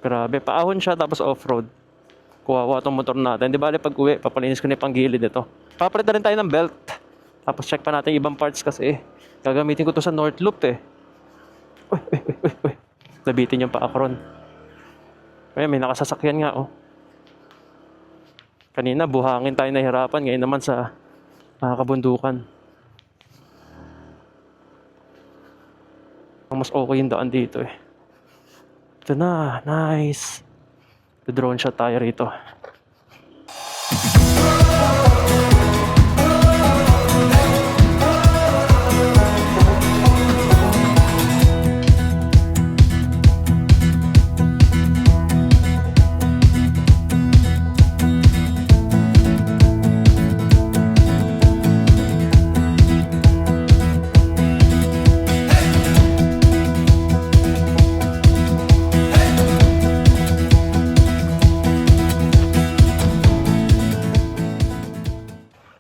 Grabe. Paahon siya tapos off-road. Kuwawa itong motor natin. Di ba pag uwi, papalinis ko na yung panggilid ito. Papalit na rin tayo ng belt. Tapos check pa natin ibang parts kasi gagamitin ko to sa North Loop eh. Uy. Labitin yung pa-akron. May nakasasakyan nga oh. Kanina buhangin tayo nahirapan, ngayon naman sa kabundukan. Mas okay yung daan dito eh. Ito na, nice. Drone shot tayo rito.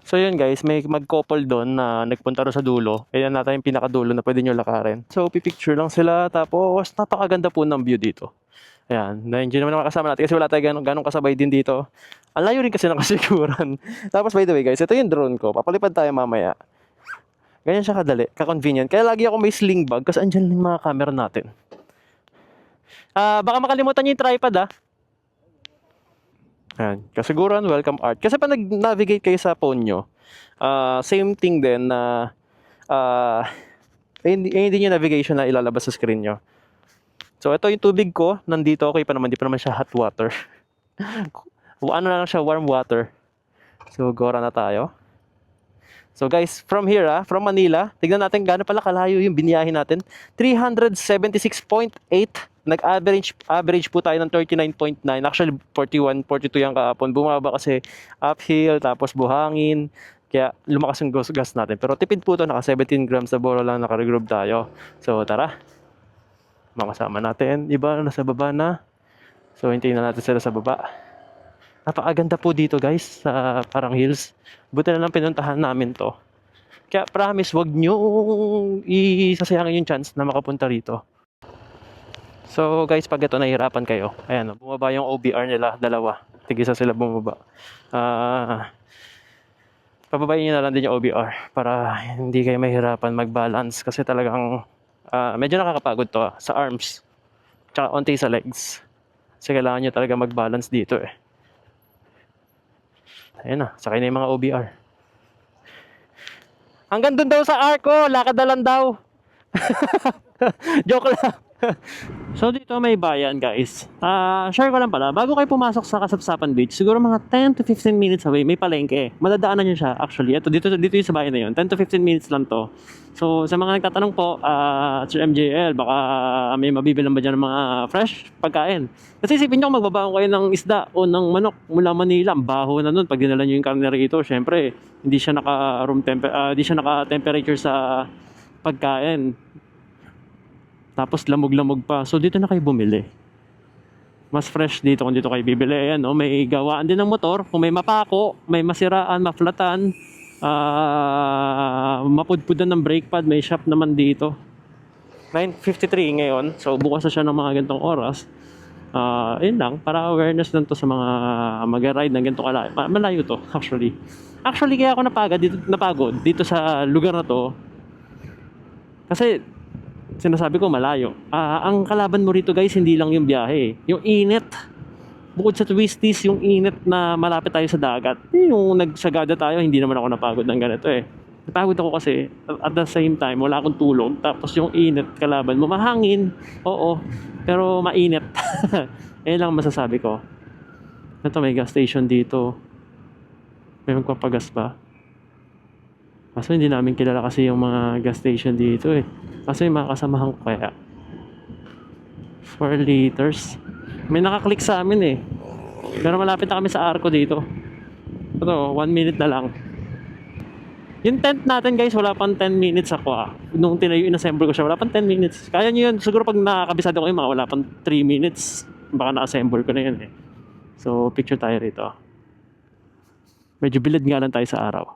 So yun guys, may mag-couple doon na nagpunta rin sa dulo. Ayan natin yung pinakadulo na pwede nyo lakarin. So pipicture lang sila, tapos napakaganda po ng view dito. Ayan, na-enjoy naman kasama natin kasi wala tayo ganong kasabay din dito. Ang layo rin kasi ng kasiguran. Tapos by the way guys, ito yung drone ko. Papalipad tayo mamaya. Ganyan siya kadali, ka-convenient. Kaya lagi ako may sling bag kasi andyan yung mga camera natin. Baka makalimutan nyo yung tripod Ayan. Kasiguran, welcome art. Kasi pa nag-navigate kayo sa phone nyo, same thing din na hindi yung navigation na ilalabas sa screen nyo. So ito yung tubig ko, nandito okay pa naman, di pa naman siya hot water. Ano na lang siya, warm water. So gora na tayo. So guys, from here from Manila, tignan natin gaano pala kalayo yung biniyahin natin. 376.8. Nag-average po tayo ng 39.9. Actually, 41, 42 yung kahapon. Bumaba kasi uphill, tapos buhangin. Kaya lumakas yung gas natin. Pero tipid po ito, naka 17 grams na boro lang, naka-regroup tayo. So tara, makasama natin. Iba nasa baba na. So hintayin na natin sila sa baba. Napakaganda po dito guys, sa parang hills. Buti na lang pinuntahan namin to. Kaya promise, wag nyo isasayangin yung chance na makapunta rito. So guys, pag ito nahihirapan kayo, ayan, bumaba yung OBR nila, dalawa. Tig-isa sila bumaba. pababayin nyo na lang din yung OBR para hindi kayo mahirapan mag-balance kasi talagang medyo nakakapagod to sa arms tsaka onti sa legs kasi kailangan nyo talaga mag-balance dito eh. Ayun na, sakay na yung mga OBR. Hanggang dun daw sa arko, lakad na lang daw. Joke lang. So dito may bayan guys. Share ko lang pala, bago kayo pumasok sa Kasapsapan Beach, siguro mga 10 to 15 minutes away, may palengke. Madadaanan nyo siya actually. Ito, dito yung sa bayan na yun. 10 to 15 minutes lang to. So sa mga nagtatanong po, Sir MJL, baka may mabibilang ba dyan ng mga fresh pagkain? Kasi isipin nyo kung magbabaon kayo ng isda o ng manok mula Manila, ang baho na nun. Pag dinala nyo yung karne rito, syempre, hindi siya naka-temperature sa pagkain. Tapos lamog-lamog pa. So dito na kayo bumili. Mas fresh dito kung dito kayo bibili. Ayan, oh, may gawaan din ng motor. Kung may mapako, may masiraan, maflatan, mapudpudan ng brake pad, may shop naman dito. 9:53 ngayon. So bukas na siya ng mga ganitong oras. Yun lang, para awareness lang to sa mga mag-ride ng ganito kalayo. Malayo to, actually. Actually, kaya ako napagod dito sa lugar na to. Kasi sinasabi ko malayo. Ang kalaban mo rito guys, hindi lang yung biyahe. Yung init. Bukod sa twisties, yung init na malapit tayo sa dagat. Yung nagsagada tayo, hindi naman ako napagod ng ganito eh. Napagod ako kasi at the same time, wala akong tulog. Tapos yung init, kalaban mo, mahangin. Oo, pero mainit. Yan lang masasabi ko. Ito, may gas station dito. May magpapagas pa. Kaso hindi namin kilala kasi yung mga gas station dito eh. Kaso yung mga kasamahan ko kaya 4 liters. May nakaklik sa amin eh. Pero malapit na kami sa arko dito. Ito, 1 minute na lang. Yung tent natin guys, wala pang 10 minutes ako Nung tinayo, inassemble ko siya, wala pang 10 minutes. Kaya nyo yun, siguro pag nakakabisado ko yung mga wala pang 3 minutes. Baka na-assemble ko na yun eh. So, picture tayo rito. Medyo bilid nga lang tayo sa araw.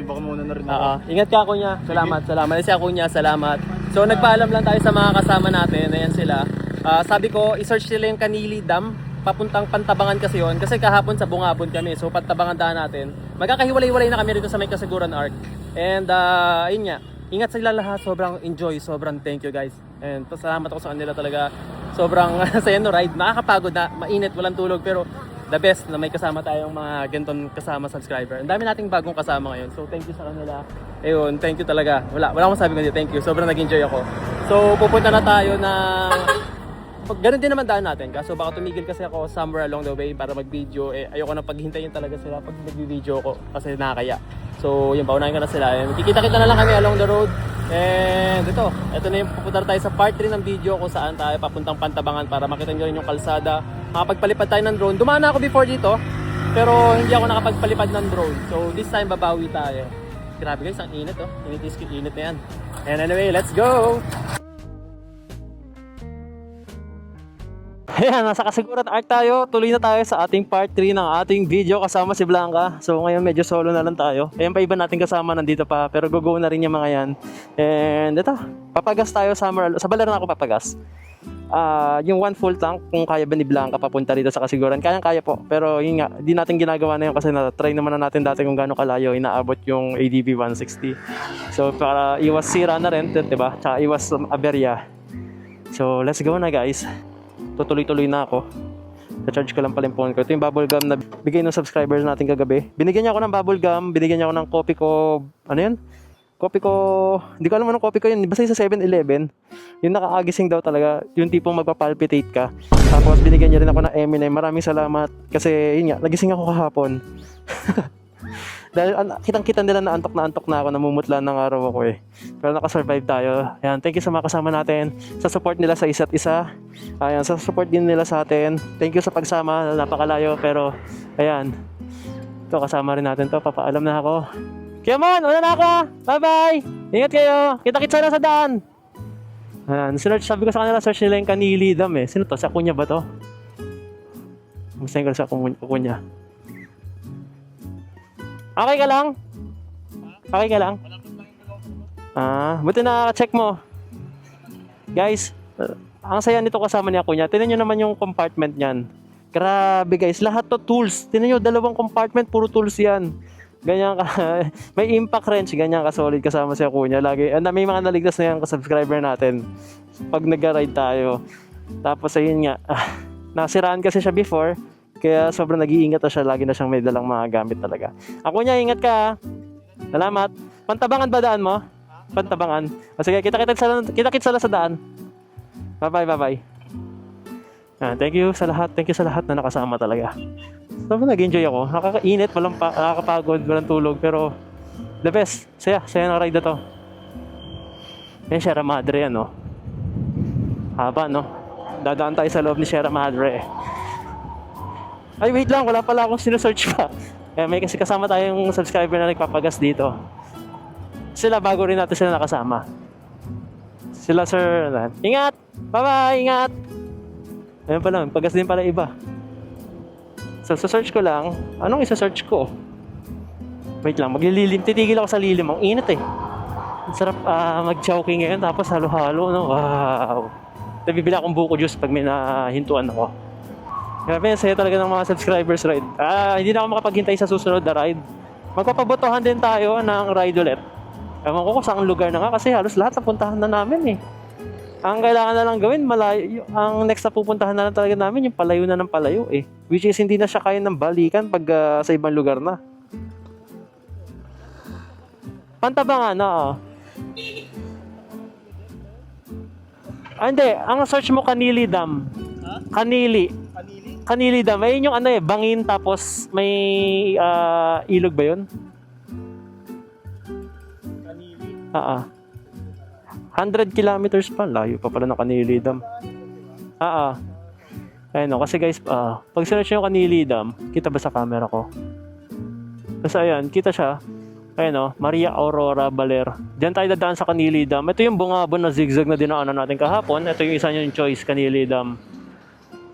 Baka muna na rin Ingat ka Kuya. Salamat. Si Kuya, salamat. So nagpaalam lang tayo sa mga kasama natin. Ayan sila. Sabi ko, i-search nila yung Kanili Dam. Papuntang Pantabangan kasi yon. Kasi kahapon sa Bungabon kami. So Pantabangan daan natin. Magkakahiwalay-walay na kami rito sa may Kasiguran Arc. And ayun nga. Ingat sila lahat. Sobrang enjoy. Sobrang thank you guys. And pasalamat ako sa kanila talaga. Sobrang saya no ride. Nakakapagod na. Mainit. Walang tulog. Pero the best na may kasama tayong mga ganitong kasama subscriber. Ang dami nating bagong kasama ngayon. So thank you sa kanila. Ayun, thank you talaga. Wala akong masabi kundi thank you. Sobrang nag-enjoy ako. So pupunta na tayo na ganun din naman daan natin. Kaso baka tumigil kasi ako somewhere along the way para mag-video. Ayoko na paghintayin talaga sila pag nag-video ko kasi nakakaya. So yun, paunahin ko na sila. Kikita-kita na lang kami along the road. And ito na yung pupunta tayo sa part 3 ng video kung saan tayo papuntang Pantabangan para makita nyo rin yung kalsada. Makapagpalipad tayo ng drone. Dumaan na ako before dito, pero hindi ako nakapagpalipad ng drone. So this time babawi tayo. Grabe guys, ang init oh. Init na yan. And anyway, let's go! Ayan, nasa Kasiguran Arc tayo. Tuloy na tayo sa ating part 3 ng ating video kasama si Blanca. So ngayon medyo solo na lang tayo. Ayan pa iba nating kasama nandito pa, pero go na rin yung mga yan. And ito, papagas tayo sa Baler na ako papagas. Yung 1 full tank, kung kaya ba ni Blanca papunta rito sa Kasiguran, kaya po. Pero yun nga, di natin ginagawa na yun kasi na-try naman na natin dati kung gaano kalayo inaabot yung ADV 160. So para iwas sira na rin, diba? Tsaka iwas aberya. So let's go na guys. Tutuloy-tuloy na ako. Na-charge ko lang pala yung phone ko. Ito yung bubble gum na bigay ng subscribers natin kagabi. Binigyan niya ako ng bubble gum, binigyan niya ako ng coffee ko, ano yun? Coffee ko, hindi ko alam anong coffee ko yun. Basta sa 7-Eleven. Yung nakaagising daw talaga, yung tipong magpapalpitate ka. Tapos binigyan niya rin ako ng M&M. Maraming salamat. Kasi yun nga, nagising ako kahapon. Dahil kitang-kita nila na antok na ako, namumutla ng araw ako eh. Pero nakasurvive tayo. Ayan, thank you sa mga kasama natin, sa support nila sa isa't isa. Ayan, sa support din nila sa atin. Thank you sa pagsama, napakalayo pero ayan. Ito kasama rin natin to, papaalam na ako. Kiamon, una na ako! Bye-bye! Ingat kayo! Kita-kitsa na sa daan! Ayan, sabi ko sa kanila, search nila yung Kanili Dam eh. Sino to? Sa Kunya ba to? Gusto ko sa Kunya. Okay ka lang? Okay ka lang? Buti na check mo. Guys, ang saya nito kasama ni Akunya. Tingnan nyo naman yung compartment niyan. Grabe guys, lahat to tools. Tingnan nyo, 2 compartment, puro tools yan. Ganyan ka, may impact wrench, ganyan ka solid kasama si Akunya. Lagi, may mga naligtas na yan ka-subscriber natin pag nag-ride tayo. Tapos ayun nga, nasiraan kasi siya before, kaya sobrang nag-iingat na siya. Lagi na siyang may dalang mga gamit talaga. Akunya, ingat ka ha. Salamat. Pantabangan ba daan mo? Pantabangan. O sige, kita-kits sa daan. Bye-bye. Thank you sa lahat na nakasama talaga. Sobrang nag-enjoy ako. Nakakainit, nakakapagod, walang tulog, pero the best. Saya ng ride na to. Sierra Madre yan, no? Haba, no? Dadaan tayo sa loob ni Sierra Madre. Ay, wait lang, wala pala akong sinesearch pa. May kasi kasama tayong subscriber na nagpapagas dito. Sila, bago rin natin sila nakasama. Sila, sir. Ingat! Bye-bye! Ingat! Ayun pala, pagas din pala iba. So, search ko lang. Anong isa-search ko? Wait lang, maglililim. Titigil ako sa lilim. Ang init eh. Ang sarap mag-chowking ngayon, tapos halo-halo, no? Wow! Bibili akong buko juice pag may nahintuan ako. Grabe, saya talaga ng mga subscribers ride. Hindi na ako makapaghintay sa susunod na ride. Magpapabotohan din tayo ng ride ulit. Ewan ko kung saan lugar na nga kasi halos lahat napuntahan na namin eh. Ang kailangan na lang gawin, malayo. Ang next na pupuntahan na lang talaga namin, yung palayo na ng palayo eh. Which is hindi na siya kaya ng balikan pag sa ibang lugar na. Pantabangan, oo. Hindi, ang search mo Kanili Dam. Kanili Dam. Ayun yung bangin tapos may ilog ba yun? Kanili? 100 kilometers pa. Layo pa pala ng Kanili Dam. Ayun o. Kasi guys, pag sinerch nyo yung Kanili Dam, kita ba sa camera ko? Kasi ayan, kita siya. Ayun o, Maria Aurora Baler. Diyan tayo dadaan sa Kanili Dam. Ito yung bungabon na zigzag na dinaanan natin kahapon. Ito yung isa yung choice, Kanili Dam.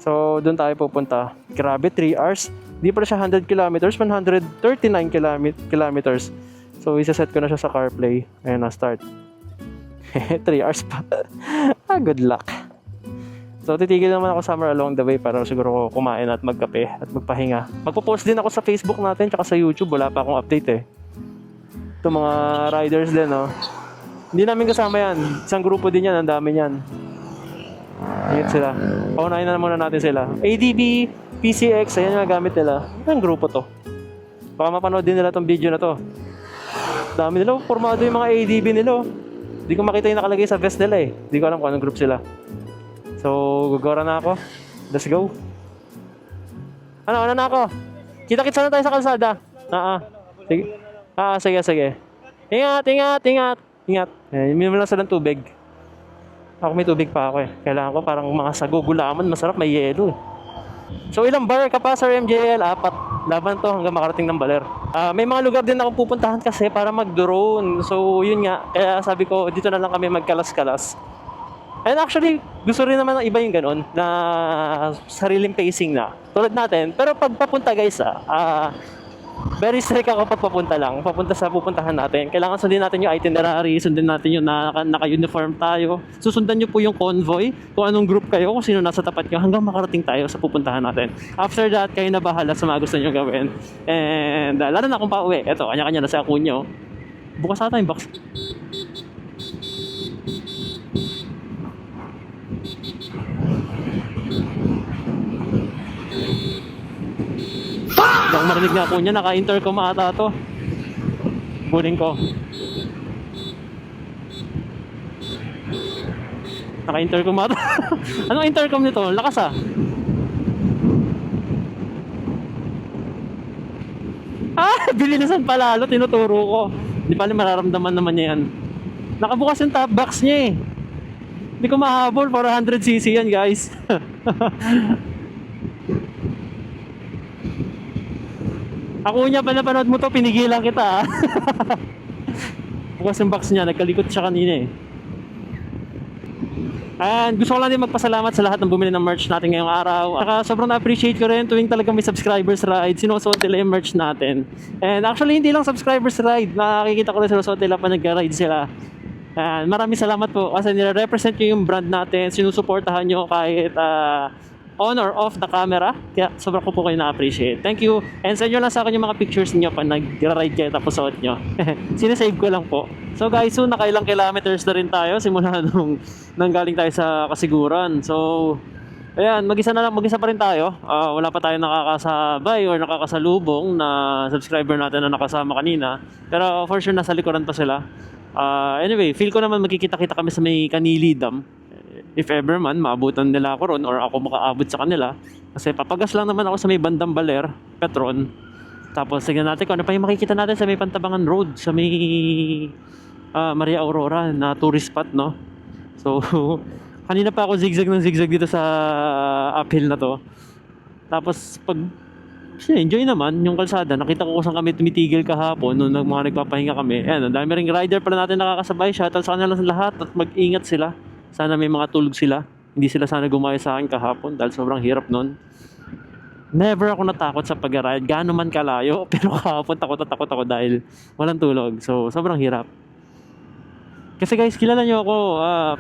So, doon tayo pupunta. Grabe, 3 hours. Di pala siya 100 kilometers, 139 kilometers. So, isa-set ko na siya sa CarPlay. Ayun na, start. 3 hours pa. Good luck. So, titigil naman ako somewhere along the way para siguro kumain at magkape at magpahinga. Magpo-post din ako sa Facebook natin tsaka sa YouTube. Wala pa akong update eh. Ito mga riders din, no? Hindi namin kasama yan. Isang grupo din yan. Ang dami yan. Ingat sila. Paunahin na muna natin sila. ADB, PCX, ayan yung gamit nila. Ang grupo to. Baka mapanood din nila tong video na to. Dami nila. Formado yung mga ADB nila. Hindi ko makita yung nakalagay sa vest nila eh. Hindi ko alam kung anong group sila. So, gagawin na ako. Let's go. Ano na ako? Kita-kits na tayo sa kalsada. Sige. Sige. Ingat. Minum lang silang tubig. Ako may tubig pa ako eh. Kailangan ko parang mga sagugulaman. Masarap, may yelo eh. So, ilang bar ka pa, Sir MJL? 4. Laban to hanggang makarating ng Baler. May mga lugar din akong pupuntahan kasi para mag-drone. So, yun nga. Kaya sabi ko, dito na lang kami magkalas-kalas. And actually, gusto rin naman ng iba yung ganun na sariling pacing na. Tulad natin. Pero pag papunta guys, very strict ako pag papunta sa pupuntahan natin. Kailangan sundin natin yung itinerary, sundin natin yung naka-uniform tayo. Susundan nyo po yung convoy, kung anong group kayo, kung sino nasa tapat nyo, hanggang makarating tayo sa pupuntahan natin. After that, kayo na bahala sa mga gusto nyo gawin. And lalo na kung pauwi, eto, kanya-kanya na sa Akunyo. Bukas ata yung box. Bang marinig nga ako niya, naka-intercom ata to. Kunin ko. Naka-intercom ata. Anong intercom nito? Lakas ah. Bilinisan palalo, tinuturo ko. Hindi pala mararamdaman naman niya yan. Nakabukas yung top box niya eh. Hindi ko mahabol, 400cc yan guys. Ako niya pa napanood mo to, pinigilan kita. Bukas yung box niya, nagkalikot siya kanina eh. And gusto ko lang din magpasalamat sa lahat ng bumili ng merch natin ngayong araw. Saka sobrang na-appreciate ko rin tuwing talagang may subscribers ride, sinusuot nila yung merch natin. And actually hindi lang subscribers ride, nakikita ko rin sinusuot nila pa nag-ride sila. Maraming salamat po kasi nire-represent nyo yung brand natin, sinusuportahan nyo kahit on or off the camera. Kaya sobrang ko po kayo na-appreciate. Thank you. And send nyo lang sa akin yung mga pictures niyo pag nag-ride kayo tapos suot nyo. Sinesave ko lang po. So guys, soon nakailang kilometers na rin tayo simula nung nanggaling tayo sa Kasiguran. So, ayan, mag-isa pa rin tayo. Wala pa tayong nakakasabay or nakakasalubong na subscriber natin na nakasama kanina. Pero for sure, nasa likuran pa sila. Anyway, feel ko naman magkikita-kita kami sa may Kanili Dam. If ever man, maabutan nila ako ron or ako makaabot sa kanila. Kasi papagas lang naman ako sa may bandang Baler, Petron. Tapos tignan natin kung ano pa yung makikita natin sa may Pantabangan Road, sa may Maria Aurora na tourist spot, no? So, kanina pa ako zigzag ng zigzag dito sa uphill na to. Tapos pag enjoy naman yung kalsada. Nakita ko kung saan kami tumitigil kahapon nung mga nagpapahinga kami. Ayan, ang dami ring rider pala natin nakakasabay. Shoutout sa kanila lahat at mag-ingat sila. Sana may mga tulog sila. Hindi sila sana gumaya sa akin kahapon dahil sobrang hirap nun. Never ako natakot sa pag-ride. Gaano man kalayo. Pero kahapon takot ako dahil walang tulog. So, sobrang hirap. Kasi guys, kilala nyo ako,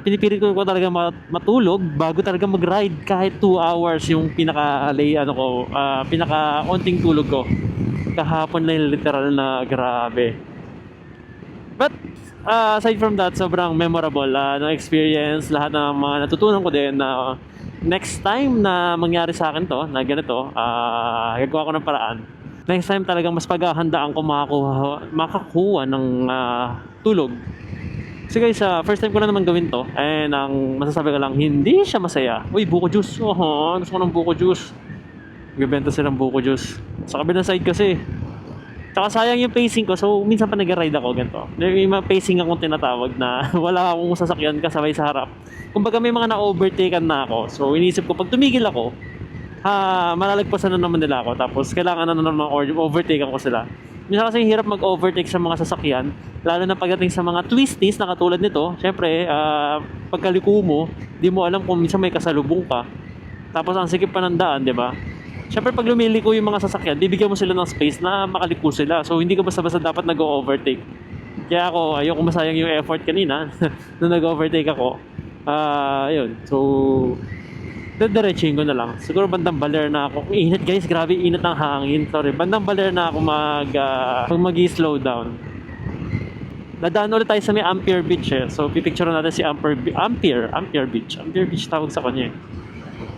pinipilit ko talaga matulog bago talaga mag-ride kahit 2 hours yung pinaka-onting tulog ko. Kahapon na yung literal na grabe. But, aside from that, sobrang memorable na experience, lahat ng mga natutunan ko din na next time na mangyari sa akin to, na ganito, gagawa ko ng paraan. Next time talagang mas paghahandaan ko makakuha ng tulog. So guys, first time ko na naman gawin to. And ang masasabi ko lang, hindi siya masaya. Uy, buko juice. Gusto ko ng buko juice. Magbibenta silang buko juice. Sa kabilang side kasi. Tsaka sayang yung pacing ko. So minsan pa nag-ride ako ganito. May mga pacing akong tinatawag na wala akong sasakyan kasabay sa harap. Kumbaga may mga na-overtaken na ako. So inisip ko pag tumigil ako, malalagpasan na naman nila ako. Tapos kailangan na naman overtake ako sila. Minsan kasi hirap mag-overtake sa mga sasakyan, lalo na pagdating sa mga twisties na katulad nito. Syempre, pagkaliko mo, di mo alam kung minsan may kasalubong ka. Tapos ang sikip pa ng daan, di ba? Syempre, pag lumiliko yung mga sasakyan, bibigyan mo sila ng space na makaliko sila. So, hindi ka basta-basta dapat nag-overtake. Kaya ako, ayoko masayang yung effort kanina nung nag-overtake ako. Ayun. So, diretsuhin ko na lang. Siguro bandang Baler na ako. Init guys, grabe init ng hangin. Sorry, bandang Baler na ako mag-slow down. Dadaan ulit tayo sa may Ampere Beach eh. So pipicture natin si Ampere Beach. Ampere Beach tawag sa kanya eh.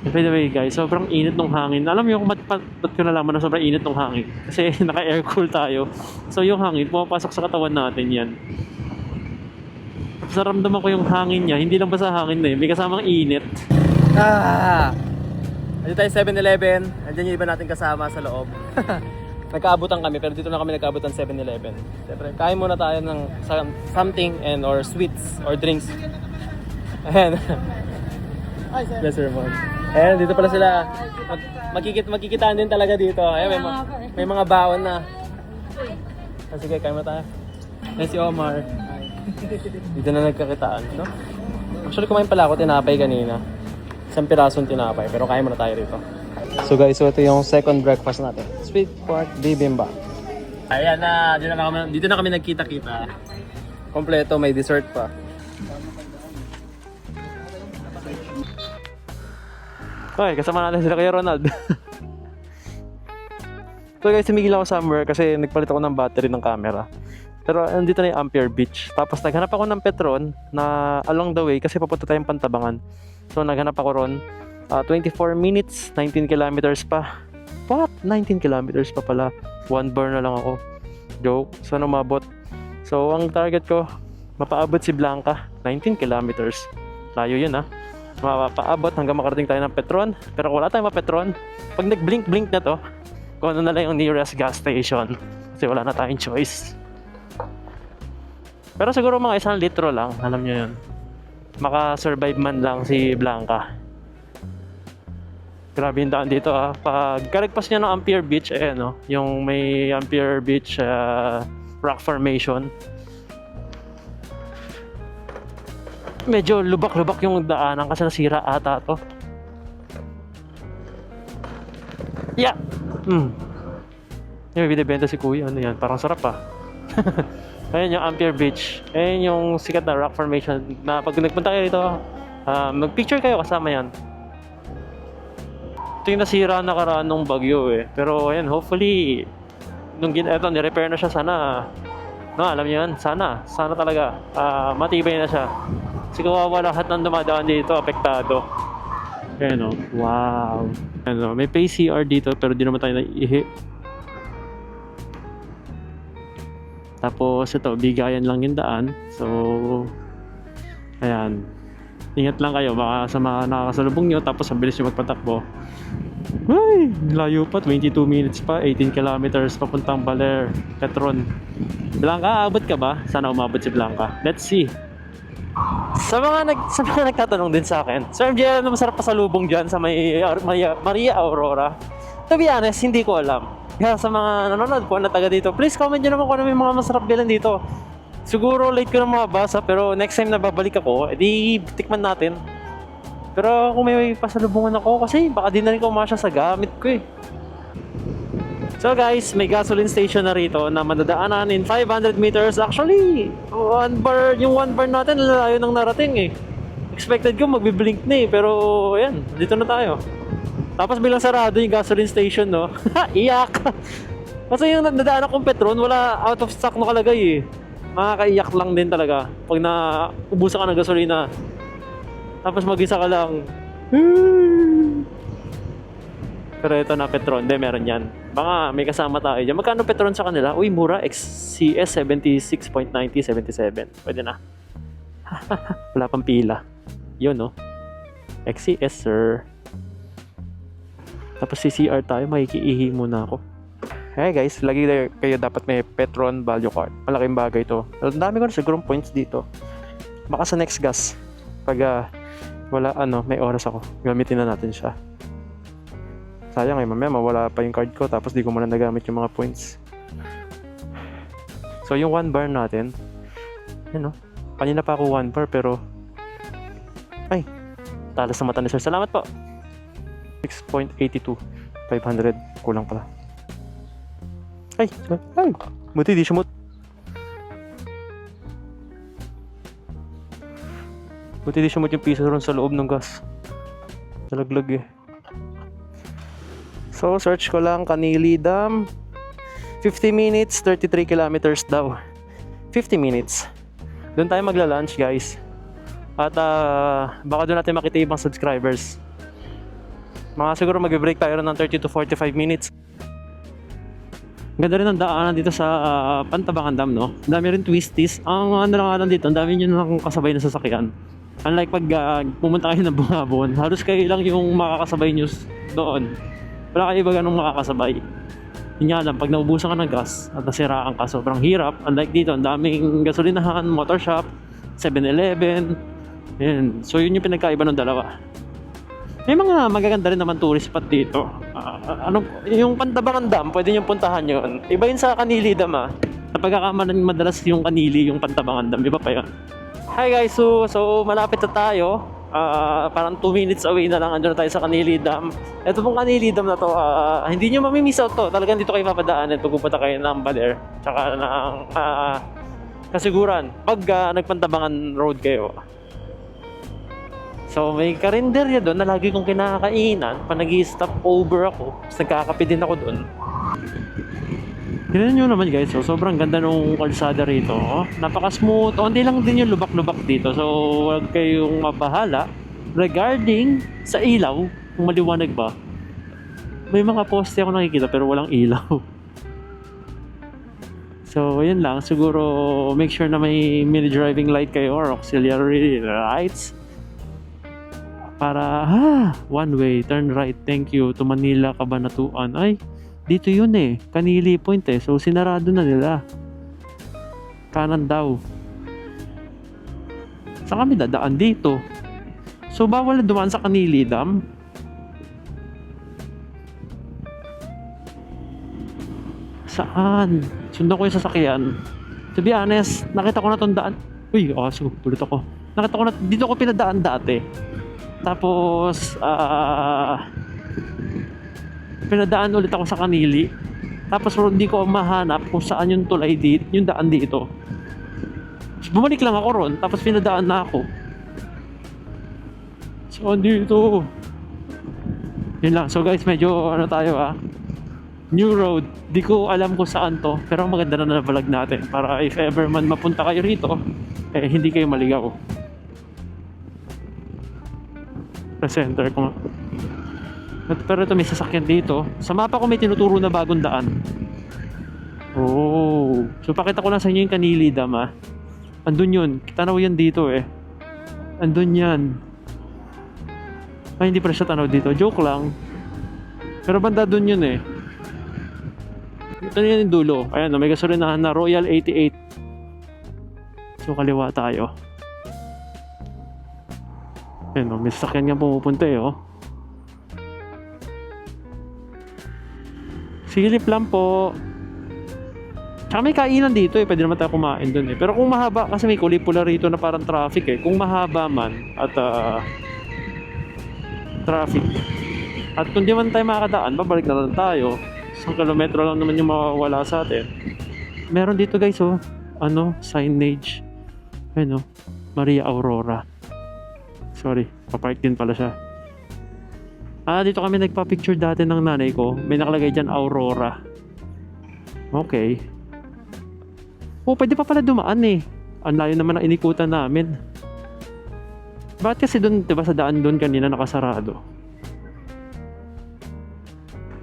By the way guys, sobrang init ng hangin. Alam niyo kung ba't ko nalaman na sobrang init ng hangin? Kasi naka-air cool tayo. So yung hangin, pumapasok sa katawan natin yan. Tapos naramdaman ko yung hangin niya. Hindi lang basta hangin na eh. May kasamang init. Dito tayo 7-Eleven. Andiyan yung iba natin kasama sa loob. Nagkaabutan kami, pero dito na kami nagkaabutan 7-Eleven. Siyempre, kain muna tayo ng something or sweets or drinks. Ayan. Bless her, man. Ayan, dito pala sila. Magkikitaan din talaga dito. Ayan, may mga baon na. Sige, kain muna tayo. Ayan si Omar. Dito na nagkakitaan, no? Actually, kumain pala ako tinapay kanina. Isang pirasong tinapay, pero kain muna tayo rito. So guys, so ito yung second breakfast natin. Sweet pork bibimbap. Ayan na, dito na kami nagkita-kita. Kompleto, may dessert pa. Okay, kasama natin sila kay Ronald. So guys, tumigil ako somewhere kasi nagpalit ako ng battery ng camera. Pero andito na yung Ampere Beach. Tapos naghanap ako ng Petron na along the way kasi papunta tayong Pantabangan. So naghanap ako ron. 24 minutes, 19 kilometers pa. What? 19 kilometers pa pala. 1 bar na lang ako. Joke. Saan umabot? So ang target ko, mapaabot si Blanca. 19 kilometers. Layo yun ha. Mapaabot hanggang makarating tayo ng Petron. Pero kung wala tayong Petron, pag nag-blink-blink na to, kung ano na lang yung nearest gas station. Kasi wala na tayong choice. Pero siguro mga 1 litro lang, alam nyo yun. Maka-survive man lang si Blanca. Grabe yung daan dito ah. Pag karagpas niya ng Ampere Beach, no, yung may Ampere Beach rock formation. Medyo lubak-lubak yung daanan kasi nasira ata to. Yeah! Yung binibenta si Kuya, ano yan, parang sarap ah. Ayan yung Ampere Beach. Ayan yung sikat na rock formation na pag nagpunta kayo dito, mag-picture kayo kasama yan. Ito yung nasira nakaraan ng bagyo eh. Pero ayan, hopefully, eto, ni-repair na siya sana. No, alam niyo yan, sana talaga matibay na siya. Kasi kawawa lahat ng dumadaan dito, apektado. Ayan o, wow. Ayan o, may PCR dito pero di naman tayo naiihi. Tapos ito, bigayan lang yung daan. So, ayan. Ingat lang kayo, baka sa mga nakakasalubong nyo, tapos ang bilis nyo magpatakbo. Ay, layo pa, 22 minutes pa, 18 kilometers papuntang Baler, Petron. Blanca, abot ka ba? Sana umabot si Blanca. Let's see. Sa mga nagtatanong din sa akin, Sir MJ, ano masarap pasalubong dyan sa Maria Aurora? To be honest, hindi ko alam. Kaya sa mga nanonood po na taga dito, please comment nyo naman kung ano may mga masarap bilan dito. Siguro late ko na mabasa, pero next time na babalik ako, edi tikman natin. Pero kung may pasalubungan ako, kasi baka di na rin kumasya sa gamit ko eh. So guys, may gasoline station na rito na madadaanan in 500 meters. Actually, yung 1 bar natin, lalayo nang narating eh. Expected ko magbiblink na eh, pero ayan, dito na tayo. Tapos bilang sarado yung gasoline station, no? Iyak! Kasi yung nadaanan kong Petron, wala, out of stock nakalagay eh. Makakaiyak lang din talaga pag naubusan ka ng gasolina. Tapos mag-isa ka lang. Pero ito na Petron, hindi meron yan. Baka may kasama tayo dyan. Magkano Petron sa kanila? Uy, mura. XCS 76.90, 77. Pwede na. Wala pang pila. Yun, no? XCS, sir. Tapos CCR tayo, makikiihi muna ako. Hey guys, lagi kayo dapat may Petron value card. Malaking bagay ito. Ang dami ko na sigurong points dito. Baka sa next gas, pag wala may oras ako, gamitin na natin siya. Sayang eh, mamaya mawala pa yung card ko tapos di ko muna nagamit yung mga points. So yung 1 bar natin, yun no, kanina pa ako 1 bar pero ay, talas sa mata ni sir. Salamat po. 6.82 500, kulang pala. Ay, buti di sumot. Buti di sumot yung piso ron sa loob ng gas. Nalaglag eh. So, search ko lang Kanili Dam. 50 minutes, 33 kilometers daw. 50 minutes. Doon tayo magla-lunch, guys. At baka doon natin makita ibang subscribers. Siguro mag-break tayo ng 30 to 45 minutes. Ganda rin ang daanan dito sa Pantabangan Dam, no? Ang dami rin twisties. Ang lang dito, ang dami nyo lang kasabay na sasakyan. Unlike pag pumunta kayo ng Bungabon, halos kayo lang yung makakasabay nyo doon. Wala kayo iba ganong makakasabay. Yun nga lang, pag naubusan ka ng gas at nasiraan ka, sobrang hirap. Unlike dito, ang daming gasolinahan, motor shop, 7-Eleven. Yun. So yun yung pinagkaiba ng dalawa. May mga magaganda rin naman tourist spot dito. Yung Pantabangan Dam, pwede nyo puntahan yun. Iba yun sa Kanili Dam Napagkakamalan madalas yung Kanili, yung Pantabangan Dam. Iba pa yun. Hi guys, so malapit na tayo. Parang 2 minutes away na lang, andun na tayo sa Kanili Dam. Ito pong Kanili Dam na to, hindi nyo mamimiss out to. Talagang dito kayo mapadaanan pag pupunta kayo ng Baler. Tsaka ng Kasiguran pag nagpantabangan road kayo. So may karinderya doon na lagi kong kinakainan pag nag-stop over ako. Tapos nagkakape din ako doon. Tignan nyo naman guys, so sobrang ganda nung kalsada rito. Napaka-smooth. Hindi lang din yung lubak-lubak dito. So huwag kayong mabahala regarding sa ilaw, kung maliwanag ba. May mga poste ako nakikita pero walang ilaw. So yun lang, siguro make sure na may mini driving light kayo or auxiliary lights. Para, one way, turn right, thank you, to Manila, Cabanatuan. Ay, dito yun eh, Kanili Point eh. So, sinarado na nila. Kanan daw. Saan kami dadaan dito? So, bawal na dumaan sa Kanili Dam. Saan? Sundan ko yung sasakyan. To be honest, nakita ko na tong daan. Uy, aso, ulit ako. Nakita ko na, dito ko pinadaan dati. Tapos, pinadaan ulit ako sa Kanili. Tapos hindi ko mahanap kung saan yung tulay dito, yung daan dito. Tapos bumalik lang ako ron, tapos pinadaan na ako. So dito. Yun lang. So guys, medyo ano tayo new road. Di ko alam kung saan to, pero maganda na na-vlog natin para if ever man mapunta kayo rito, eh hindi kayo maligaw. Center ko nga. Pero ito may sasakyan dito. Sa mapa ko may tinuturo na bagong daan. Oh. So pakita ko lang sa inyo yung Kanili Dam Andun yun. Tanaw yan dito eh. Andun yan. Ay hindi pala siya tanaw dito. Joke lang. Pero banda dun yun eh. Ito na yan yung dulo. Ayan, may gasolinahan na Royal 88. So kaliwa tayo. Ayan may sasakyan nga pumupunta eh Silip lang po. Tsaka may kainan dito eh. Pwede naman tayo kumain dun eh. Pero kung mahaba, kasi may kulay pula rito na parang traffic eh. Kung mahaba man at traffic. At kung di man tayo makakadaan, babalik na lang tayo. 1 kilometro lang naman yung mawawala sa atin. Meron dito guys signage. Ayun Maria Aurora. Sorry, papark din pala siya. Dito kami nagpa-picture dati ng nanay ko. May nakalagay dyan, Aurora. Okay. Pwede pa pala dumaan eh. Ang layo naman ang inikutan namin. Bakit kasi doon, diba sa daan doon kanina nakasarado?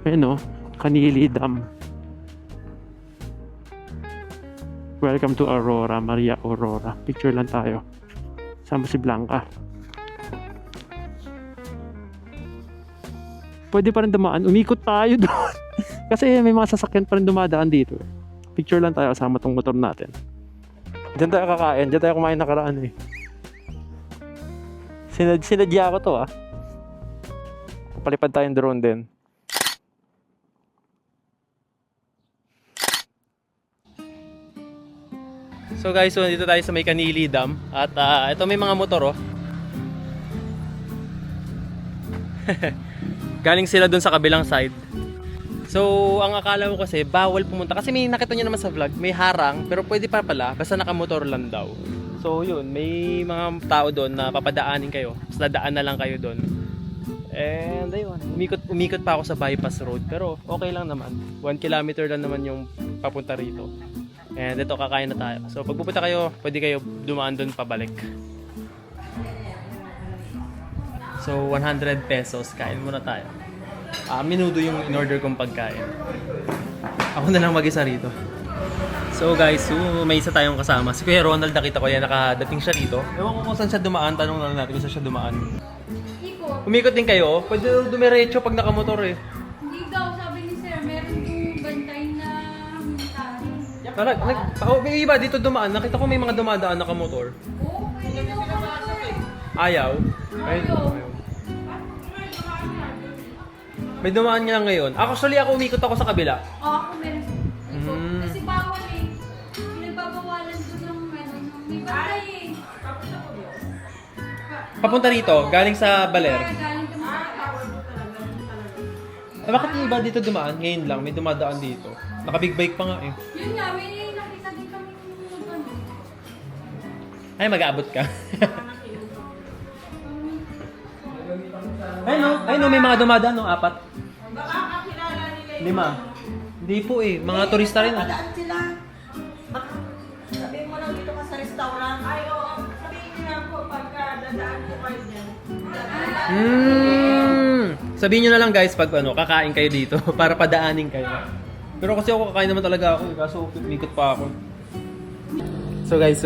Ayun Kanili Dam. Welcome to Aurora, Maria Aurora. Picture lang tayo. Sama si Blanca. Pwede pa rin dumaan. Umikot tayo doon. Kasi may mga sasakyan pa rin dumadaan dito. Picture lang tayo kasama tong motor natin. Diyan tayo kakain. Diyan tayo kumain nakaraan eh. Sinadya ko to Palipad tayong drone din. So guys, dito tayo sa may Kanili Dam. At ito may mga motor Galing sila dun sa kabilang side. So, ang akala ko kasi bawal pumunta. Kasi may nakita nyo naman sa vlog, may harang. Pero pwede pa pala, basta nakamotor lang daw. So yun, may mga tao doon na papadaanin kayo. Tapos dadaan na lang kayo doon. And ayun, umikot pa ako sa bypass road. Pero okay lang naman. 1 kilometer lang naman yung papunta rito. And ito, kakain na tayo. So pag pupunta kayo, pwede kayo dumaan doon pabalik. So 100 pesos, kain muna tayo. Minudo yung in-order kong pagkain. Ako na lang mag-isa rito. So guys, may isa tayong kasama. Si Kuya Ronald, nakita ko yan, nakadating siya dito. Ewan ko kung saan siya dumaan, tanong lang natin kung saan siya dumaan. Umikot din kayo? Pwede dumiretso pag nakamotor eh. Hindi daw, sabi ni Sir, meron yung bantay na May iba dito dumaan. Nakita ko may mga dumadaan nakamotor. Oo, pwede daw kamotor Ayaw? Ayaw. May dumaan nga ngayon. Actually, ako umikot ako sa kabila. ako meron. Kasi bawal eh. Pinagbabawalan doon ng may bantay eh. Papunta rito, galing sa Baler. Galing kami sa Bakit yung iba dito dumaan? Ngayon lang, may dumadaan dito. Naka-big bike pa nga eh. Yun nga, may nakita din kami Ay, mag-aabot ka. Ay no, may mga dumadaan, 4. Baka kakilala nila 5. Hindi po eh, mga turista rin. Daan sila. Sabihin mo lang dito ka sa restaurant. Ay, oo. Sabihin niyo lang po pagka dadaan po kayo dyan. Sabihin nyo na lang guys pag kakain kayo dito para padaanin kayo. Pero kasi ako kakain naman talaga ako, kaso umikot pa ako. So guys,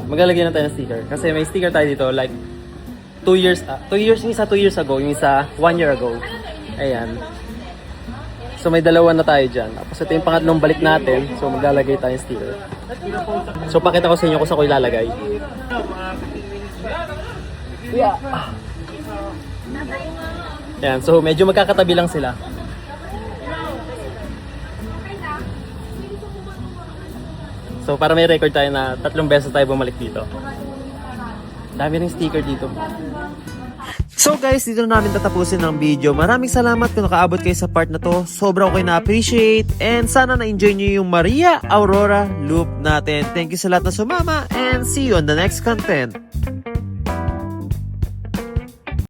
maglalagay na tayo ng sticker. Kasi may sticker tayo dito like 2 years, yung isa 2 years ago, yung isa 1 year ago. Ayan. So may dalawa na tayo dyan. Tapos ito yung pangatlong balik natin. So maglalagay tayo ng sticker. So pakita ko sa inyo kung saan ko ilalagay. Yeah. Ayan, so medyo magkakatabi lang sila. So para may record tayo na 3 beses tayo bumalik dito. Dami ring sticker dito. So guys, dito na namin tatapusin ang video. Maraming salamat kung nakaabot kayo sa part na to. Sobrang ko na-appreciate. And sana na-enjoy nyo yung Maria Aurora loop natin. Thank you sa lahat na sumama. And see you on the next content.